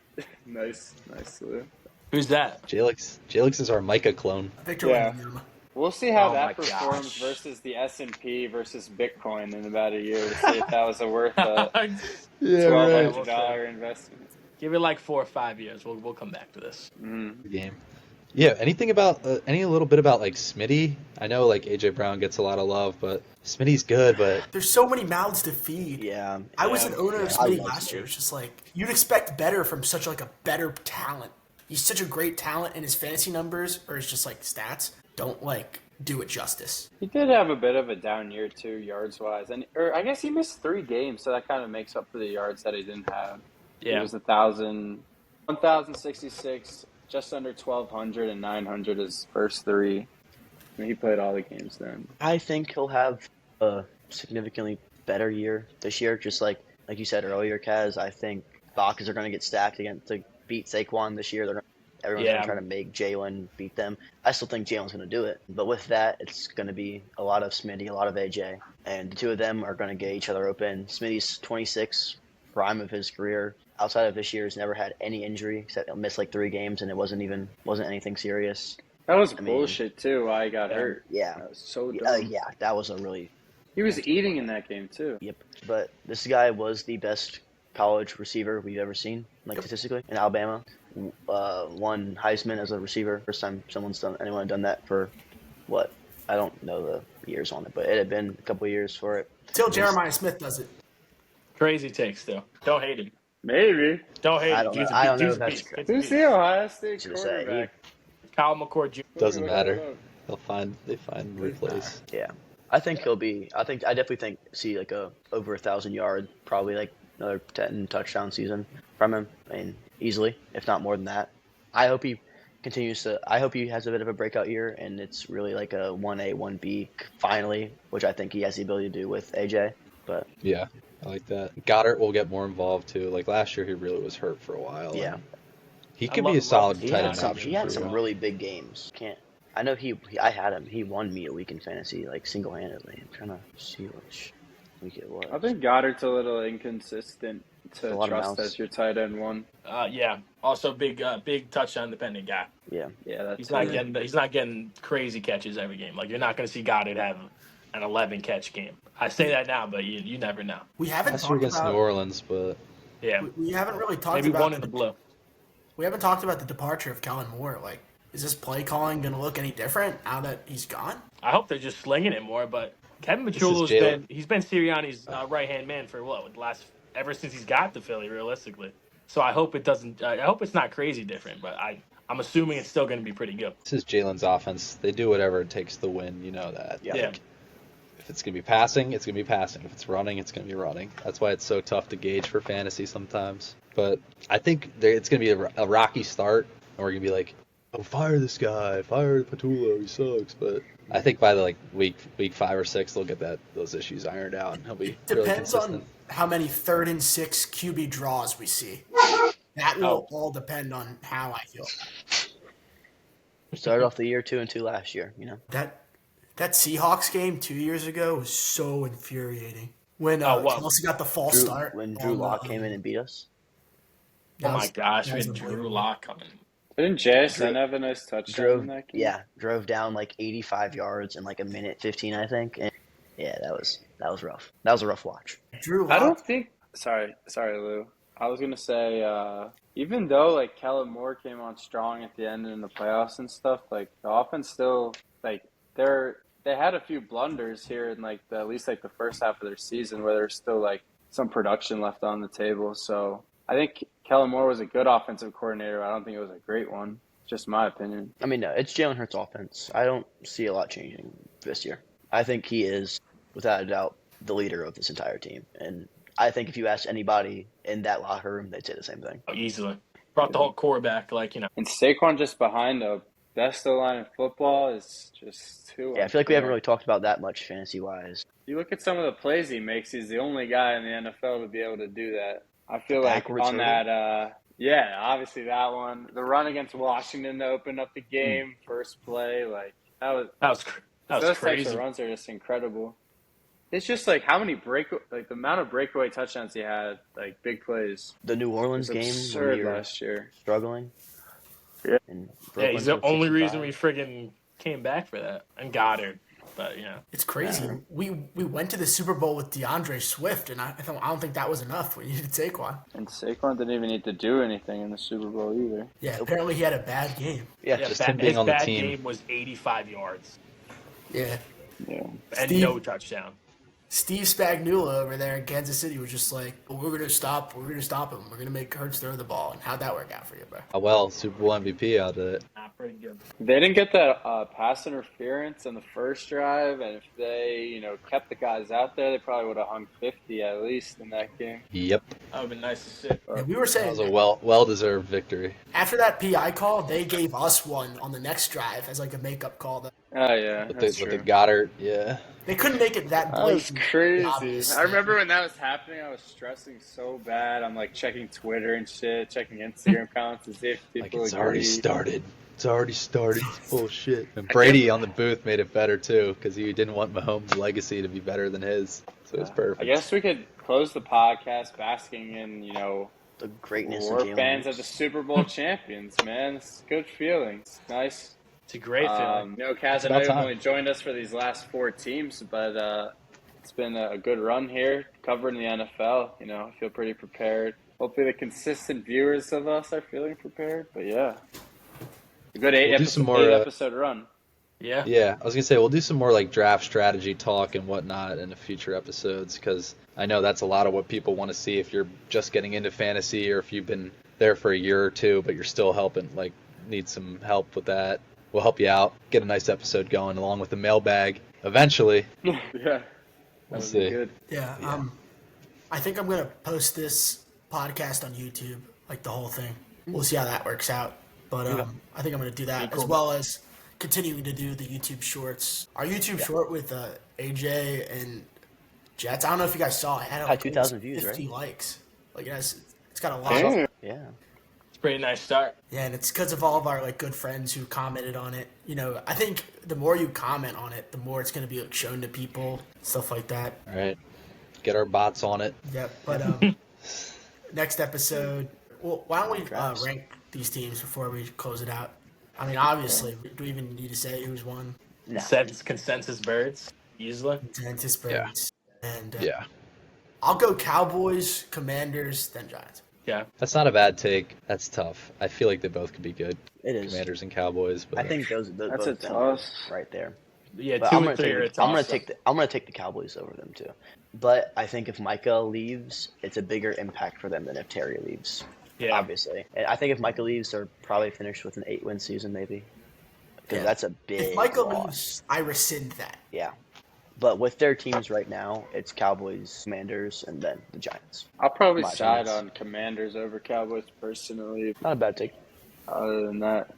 nice, Lou. Who's that? J-Lex is our Micah clone. Victor Yeah. Wembanyama. We'll see how Oh that my performs gosh. versus the S&P versus Bitcoin in about a year to see if that was worth a Yeah, $1,200 investment. Give it like 4 or 5 years. We'll come back to this. Mm-hmm. Game. Yeah, anything about any little bit about like Smitty? I know like AJ Brown gets a lot of love, but Smitty's good, but There's so many mouths to feed. Yeah. I was an owner of I Smitty love last year. Smitty. It's just like you'd expect better from such like a better talent. He's such a great talent, and his fantasy numbers or his just like stats don't like do it justice. He did have a bit of a down year too, yards wise, or I guess he missed 3 games, so that kind of makes up for the yards that he didn't have. Yeah. It was 1,066, just under 1,200, and 900 his first 3. I mean, he played all the games then. I think he'll have a significantly better year this year. Just like you said earlier, Kaz, I think boxes are going to get stacked again to beat Saquon this year. Everyone's going to try to make Jalen beat them. I still think Jalen's going to do it. But with that, it's going to be a lot of Smitty, a lot of AJ. And the two of them are going to get each other open. Smitty's 26, prime of his career. Outside of this year, he's never had any injury except he'll miss like 3 games, and it wasn't anything serious. That was mean, bullshit too. Why he got hurt? Yeah. That was so dumb. Yeah, that was a really He was eating in that game too. Yep. But this guy was the best college receiver we've ever seen, like statistically, in Alabama. Won Heisman as a receiver. First time anyone had done that for what? I don't know the years on it, but it had been a couple of years for it. Till Jeremiah Smith does it. Crazy takes, though. Don't hate him. Maybe. Don't hate I him. don't know. Dude's a I beast. don't know Dude's if a that's beast. correct. Dude's a Who's beast. the Ohio State Should say, quarterback? Kyle McCord Jr. doesn't matter. Look. They find replace. Yeah. I definitely think see like a over 1,000-yard, probably like another 10 touchdown season from him. I mean, easily, if not more than that. I hope he has a bit of a breakout year, and it's really like a 1A, 1B finally, which I think he has the ability to do with AJ. But Yeah, I like that. Goddard will get more involved too. Like last year, he really was hurt for a while. yeah, He I could love- be a love solid to He see tight had end some. option He had for some you. really big games. Can't. I know I had him. He won me a week in fantasy, like single-handedly. I'm trying to see which week it was. I think Goddard's a little inconsistent A to lot of trust mounts. as your tight end one. Yeah. Also, big touchdown dependent guy. Yeah. Yeah, that's He's not getting crazy catches every game. Like you're not going to see Goddard have an 11 catch game. I say that now, but you never know. We haven't Last year talked against New about. Orleans, but Yeah. We haven't really talked Maybe about one in the blue. We haven't talked about the departure of Kellen Moore. Like, is this play calling going to look any different now that he's gone? I hope they're just slinging it more, but Kevin is Mitchell's Jalen. he's been Sirianni's right hand man for ever since he's got to Philly, realistically. So I hope I hope it's not crazy different, but I'm assuming it's still going to be pretty good. this is Jalen's offense. They do whatever it takes to win. You know that. Yeah. Yeah. Like, if it's going to be passing, it's going to be passing. If it's running, it's going to be running. That's why it's so tough to gauge for fantasy sometimes. But I think it's going to be a rocky start, and we're going to be like, oh, fire this guy, fire Patullo, he sucks. But I think by the week 5 or 6, they'll get those issues ironed out, and he'll be really Depends consistent. on how many 3rd and 6 QB draws we see. That will all depend on how I feel. Started off the year 2-2 last year. You know. That Seahawks game 2 years ago was so infuriating. When Oh, wow. Kelsey got the false start. When Drew on, Lock came in and beat us. Oh my gosh, we that was had Drew unbelievable. Lock coming. Didn't JSN have a nice touchdown in that game? Drove down like 85 yards in like a minute 15, I think. And yeah, that was rough. That was a rough watch. Drew I Lock, don't think. Sorry, Lou. I was gonna say, even though like Kellen Moore came on strong at the end in the playoffs and stuff, like the offense still like they had a few blunders here in like at least like the first half of their season where there's still like some production left on the table. So I think Kellen Moore was a good offensive coordinator. I don't think it was a great one. Just my opinion. I mean, no, it's Jalen Hurts' offense. I don't see a lot changing this year. I think he is, without a doubt, the leader of this entire team. And I think if you ask anybody in that locker room, they'd say the same thing. Easily. Brought the whole core back, And Saquon just behind the best O-line in football is just too. Yeah, I feel like we haven't unfair. really talked about that much fantasy-wise. You look at some of the plays he makes, he's the only guy in the NFL to be able to do that. I feel The like backwards on hurdle? that, obviously that one. The run against Washington to open up the game, first play, like that was those types of crazy. runs are just incredible. It's just like how many the amount of breakaway touchdowns he had, like big plays. The New Orleans It was game when absurd we were last year. struggling. Yeah. And Yeah, he's the Brooklyn only scored reason 65. we friggin' came back for that. And Goddard. But, it's crazy. We went to the Super Bowl with DeAndre Swift, and I don't think that was enough. We needed Saquon. And Saquon didn't even need to do anything in the Super Bowl either. Yeah, apparently he had a bad game. Yeah, Just him being his on the bad team. game was 85 yards Yeah. Yeah. and Steve- no touchdown. Steve Spagnuolo over there in Kansas City was just like, we're gonna stop him. We're gonna make Hurts throw the ball. And how'd that work out for you, bro? Oh, well, Super Bowl MVP out of it. Not pretty good. They didn't get that pass interference on the first drive, and if they, kept the guys out there, they probably would have hung 50 at least in that game. Yep. That would have been nice to see. And we were That saying was a well-deserved victory. after that PI call, they gave us one on the next drive as like a makeup call. That Oh yeah, With that's the true. Goddard, yeah. they couldn't make it that That was blatant. crazy. obvious. I remember when that was happening, I was stressing so bad. I'm like checking Twitter and shit, checking Instagram comments to see if Like, people it's agree. already started. It's already started. It's bullshit. And Brady on the booth made it better, too, because he didn't want Mahomes' legacy to be better than his. So it's perfect. I guess we could close the podcast basking in, the greatness we're of Jalen fans of Hurts. the Super Bowl champions, man. It's a good feeling. It's nice. It's a great feeling. Kaz, I about know you've time. only joined us for these last 4 teams, but it's been a good run here covering the NFL. I feel pretty prepared. Hopefully the consistent viewers of us are feeling prepared. But yeah, a good We'll do some more, episode run. Yeah. Yeah, I was going to say, we'll do some more like draft strategy talk and whatnot in the future episodes, because I know that's a lot of what people want to see if you're just getting into fantasy or if you've been there for a year or two, but you're still need some help with that. We'll help you out, get a nice episode going along with the mailbag eventually. Yeah, that We'll would see. be good. Yeah. I think I'm gonna post this podcast on YouTube, like the whole thing. We'll see how that works out. But I think I'm gonna do that as well as continuing to do the YouTube shorts. Our YouTube short with AJ and Jets. I don't know if you guys saw it. It had Had 2,000 views, 50 right? likes. Like it's got a lot. Damn. Yeah. It's Pretty nice start. Yeah, and it's because of all of our like good friends who commented on it. You know, I think the more you comment on it, the more it's going to be like, shown to people, stuff like that. All right. Get our bots on it. Yep. But next episode, well, why don't we rank these teams before we close it out? I mean, obviously, do we even need to say who's won? No. Consensus birds, easily. Consensus birds. And Yeah. I'll go Cowboys, Commanders, then Giants. Yeah. That's not a bad take. That's tough. I feel like they both could be good. It is. Commanders and Cowboys. But I think those That's both a toss. right there. Yeah, But 2 I'm and 3 are a gonna toss. take the Cowboys over them too. But I think if Micah leaves, it's a bigger impact for them than if Terry leaves. Yeah. Obviously, and I think if Micah leaves, they're probably finished with an 8-win season, maybe. Because that's a big. If Michael loss. leaves, I rescind that. Yeah. But with their teams right now, it's Cowboys, Commanders, and then the Giants. I'll probably My side chance. on Commanders over Cowboys personally. Not a bad take. Other than that,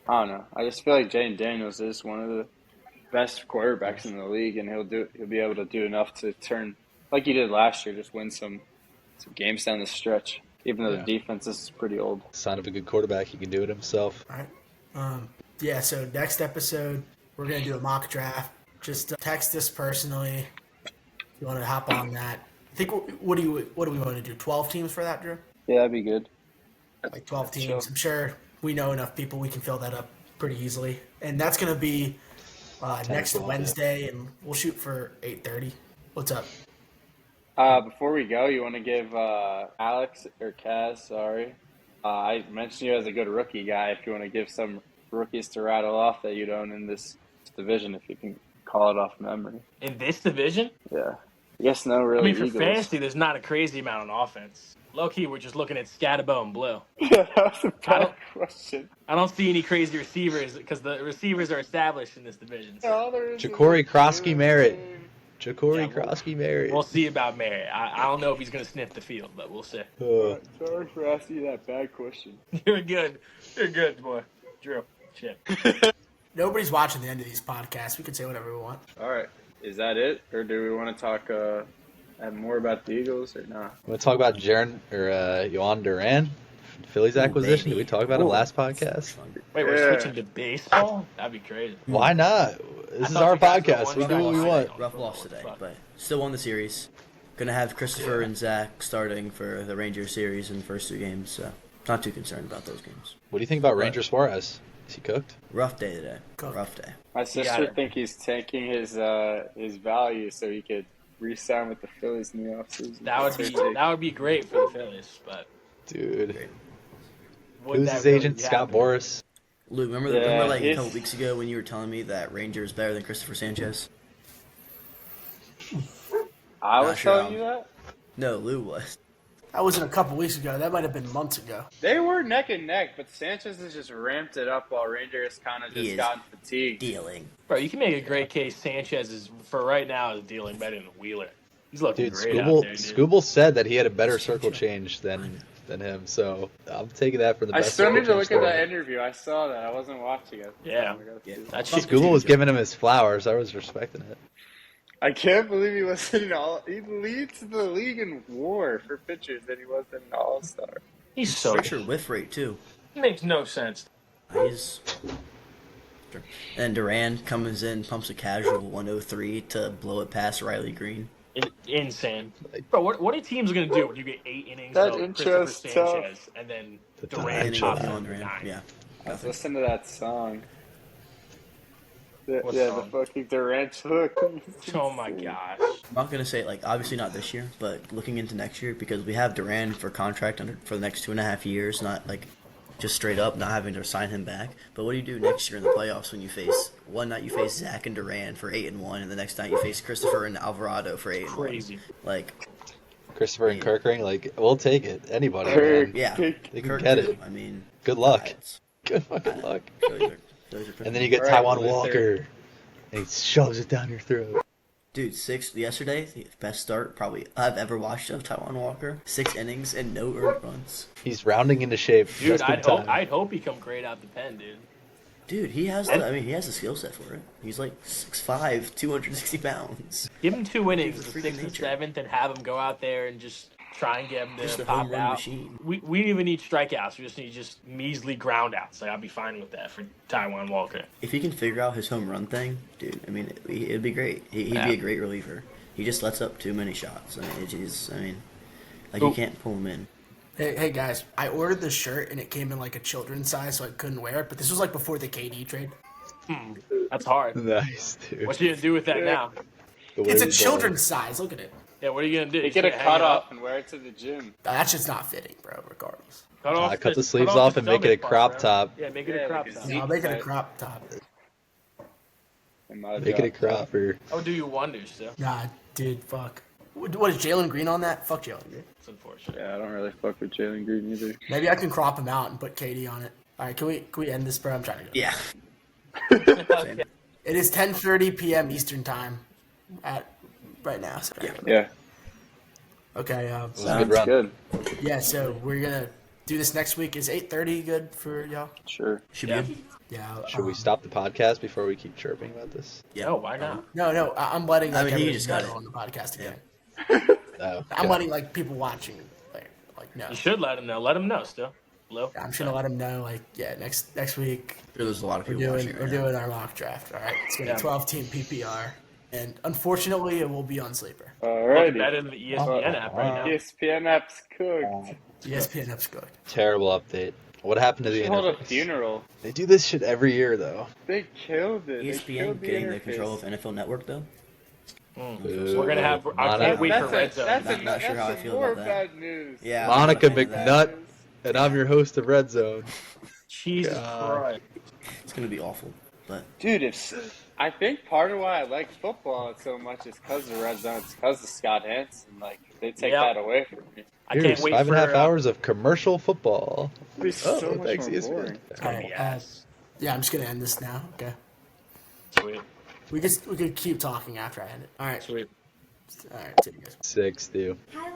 I don't know. I just feel like Jane Daniels is one of the best quarterbacks in the league, and he'll be able to do enough to turn like he did last year, just win some games down the stretch. Even though the defense is pretty old. sign of a good quarterback. He can do it himself. All right. Yeah, so next episode, we're going to do a mock draft. Just text us personally if you want to hop on that. I think, what do we want to do, 12 teams for that, Drew? Yeah, that'd be good. Like 12 teams. Sure. I'm sure we know enough people, we can fill that up pretty easily. And that's going to be next 12, Wednesday, and we'll shoot for 8:30. What's up? Before we go, you want to give Alex or Kaz, sorry. I mentioned you as a good rookie guy. If you want to give some rookies to rattle off that you'd own in this division, if you can call it off memory. In this division? Yeah. I guess no I really mean, for Eagles. fantasy, there's not a crazy amount on offense. Low-key, we're just looking at Scatabo and Blue. Yeah, that was a bad question. I don't see any crazy receivers because the receivers are established in this division. So Ja'Cory Krosky-Merritt. Ja'Cory Krosky-Merritt. we'll see about Merritt. I don't know if he's going to sniff the field, but we'll see. Sorry for asking you that bad question. You're good. You're good, boy. Drew. Shit. Nobody's watching the end of these podcasts. We can say whatever we want. All right. Is that it? Or do we want to talk more about the Eagles or not? Want to talk about Yohan Duran, Phillies acquisition? Did we talk about it last podcast? Wait, we're Yeah. switching to baseball? That'd be crazy. Why not? This is thought our you guys were podcast. We one do what we side. want. Rough loss today, but still won the series. Gonna have Christopher and Zach starting for the Rangers series in the first 2 games, so not too concerned about those games. What do you think about Ranger Suarez? Is he cooked? Rough day today. Rough day. My got sister it. think he's tanking his value so he could re-sign with the Phillies in the offseason. That would be great for the Phillies, but Dude. would Who's that his really agent? be Scott happening? Boris. Luke, remember like a couple weeks ago when you were telling me that Ranger is better than Christopher Sanchez? I was Not sure. telling you that? No, Lou was. That wasn't a couple weeks ago. That might have been months ago. They were neck and neck, but Sanchez has just ramped it up while Rangers kind of He just is gotten fatigued. Dealing. Bro, you can make a great case. Sanchez is for right now is dealing better than Wheeler. He's looking Dude, great out there, dude. Scooble said that he had a better circle change than him, so I'm taking that for the I best still circle need to change look at story. that interview. I saw that. I wasn't watching it. Yeah. That shit Scooble was giving him his flowers. I was respecting it. I can't believe he wasn't he leads the league in WAR for pitchers, and he wasn't an all-star. He's so Pressure whiff rate too. It makes no sense. He's. And Duran comes in, pumps a casual 103 to blow it past Riley Green. Insane. Bro, what are teams going to do when you get 8 innings That of intro's Christopher tough. Sanchez and then The Durant intro. chops on on Duran. 9? Yeah. Nothing. Listen to that song. The What the song? fucking Durant hook. Oh my gosh. I'm not gonna say obviously not this year, but looking into next year because we have Duran for contract for the next 2.5 years, not just straight up not having to sign him back. But what do you do next year in the playoffs when you face one night you face Zach and Duran for 8-1, and the next night you face Christopher and Alvarado for 8-1? Crazy. Christopher and Kirkring, we'll take it. Anybody, Kirk. man. Yeah, They can Kirk get too. it. I mean, Good luck. it's- Good fucking luck. those are And then you get All right, Taiwan Luther. Walker, and he shoves it down your throat. Dude, yesterday, the best start probably I've ever watched of Taiwan Walker. 6 innings and no earned runs. He's rounding into shape Dude, just in time. I'd hope he come great out the pen, dude. Dude, he has the skill set for it. He's 6'5", 260 pounds. Give him 2 innings, He's a the freak of 6th and nature. 7th, and have him go out there and just try and get him Just to a home pop run out. machine. We didn't even need strikeouts. We just need measly ground outs. Like, I'd be fine with that for Taijuan Walker. If he can figure out his home run thing, dude, I mean, it'd be great. He'd be a great reliever. He just lets up too many shots. I mean, you can't pull him in. Hey guys, I ordered this shirt and it came in like a children's size, so I couldn't wear it. But this was like before the KD trade. That's hard. Nice, dude. What you gonna do with that now? It's a children's size. Look at it. Yeah, what are you gonna do? They You get a gonna hang it cutoff up? and wear it to the gym. That's just not fitting, bro. Regardless. Cut the sleeves off and make it a stomach crop part, bro. top. Yeah, make it a Yeah, crop like a top. Z. No, I'll make it a crop top. Make it a cropper. I would do you wonders, still. Nah, dude, fuck. What is Jalen Green on that? Fuck Jalen Green. It's unfortunate. Yeah, I don't really fuck with Jalen Green either. Maybe I can crop him out and put KD on it. All right, can we end this, bro? I'm trying to go. Yeah. Okay. It is 10:30 p.m. Eastern time right now. So. Yeah, Okay. It was a sounds good run. good. Yeah. So we're gonna do this next week. Is 8:30 good for y'all? Sure. Should Yeah. be good. Yeah. Should we stop the podcast before we keep chirping about this? Yeah. No, why not? No. I'm letting. I Like, mean, he everybody just got know it. on the podcast again. No. I'm letting like people watching. Like no. You should let him know. Let him know, still. Lil. I'm just gonna let them know. Like next week Sure, there's a lot of we're people doing watching. we're doing our mock draft. All right. It's gonna be 12-team PPR, and unfortunately it will be on Sleeper. Looking Alrighty. better than the ESPN app right now. ESPN app's cooked. ESPN up's good. Terrible update. What happened to the Should hold a interface? funeral. They do this shit every year, though. They killed it. They ESPN killed getting the interface. control of NFL Network though. Boo. We're gonna have. I can't wait for That's Red a, Zone. that's Not- a, not sure that's how I a feel more about that. bad news. Yeah. Monica I'm not a fan of McNutt, that. and I'm your host of Red Zone. Jesus God. Christ. It's gonna be awful, but Dude, I think part of why I like football so much is because of Red Zone. It's because of Scott Hansen. Like, they take Yep. that away from me. I Here's can't wait 5.5 for hours of commercial football. It's so Oh, much thanks, more ESPN. boring. It's gonna be Alright, ass. Yeah, I'm just gonna end this now. Okay. Sweet. We could keep talking after I end it. All right. Sweet. All right. See you guys. 6, dude. Hi,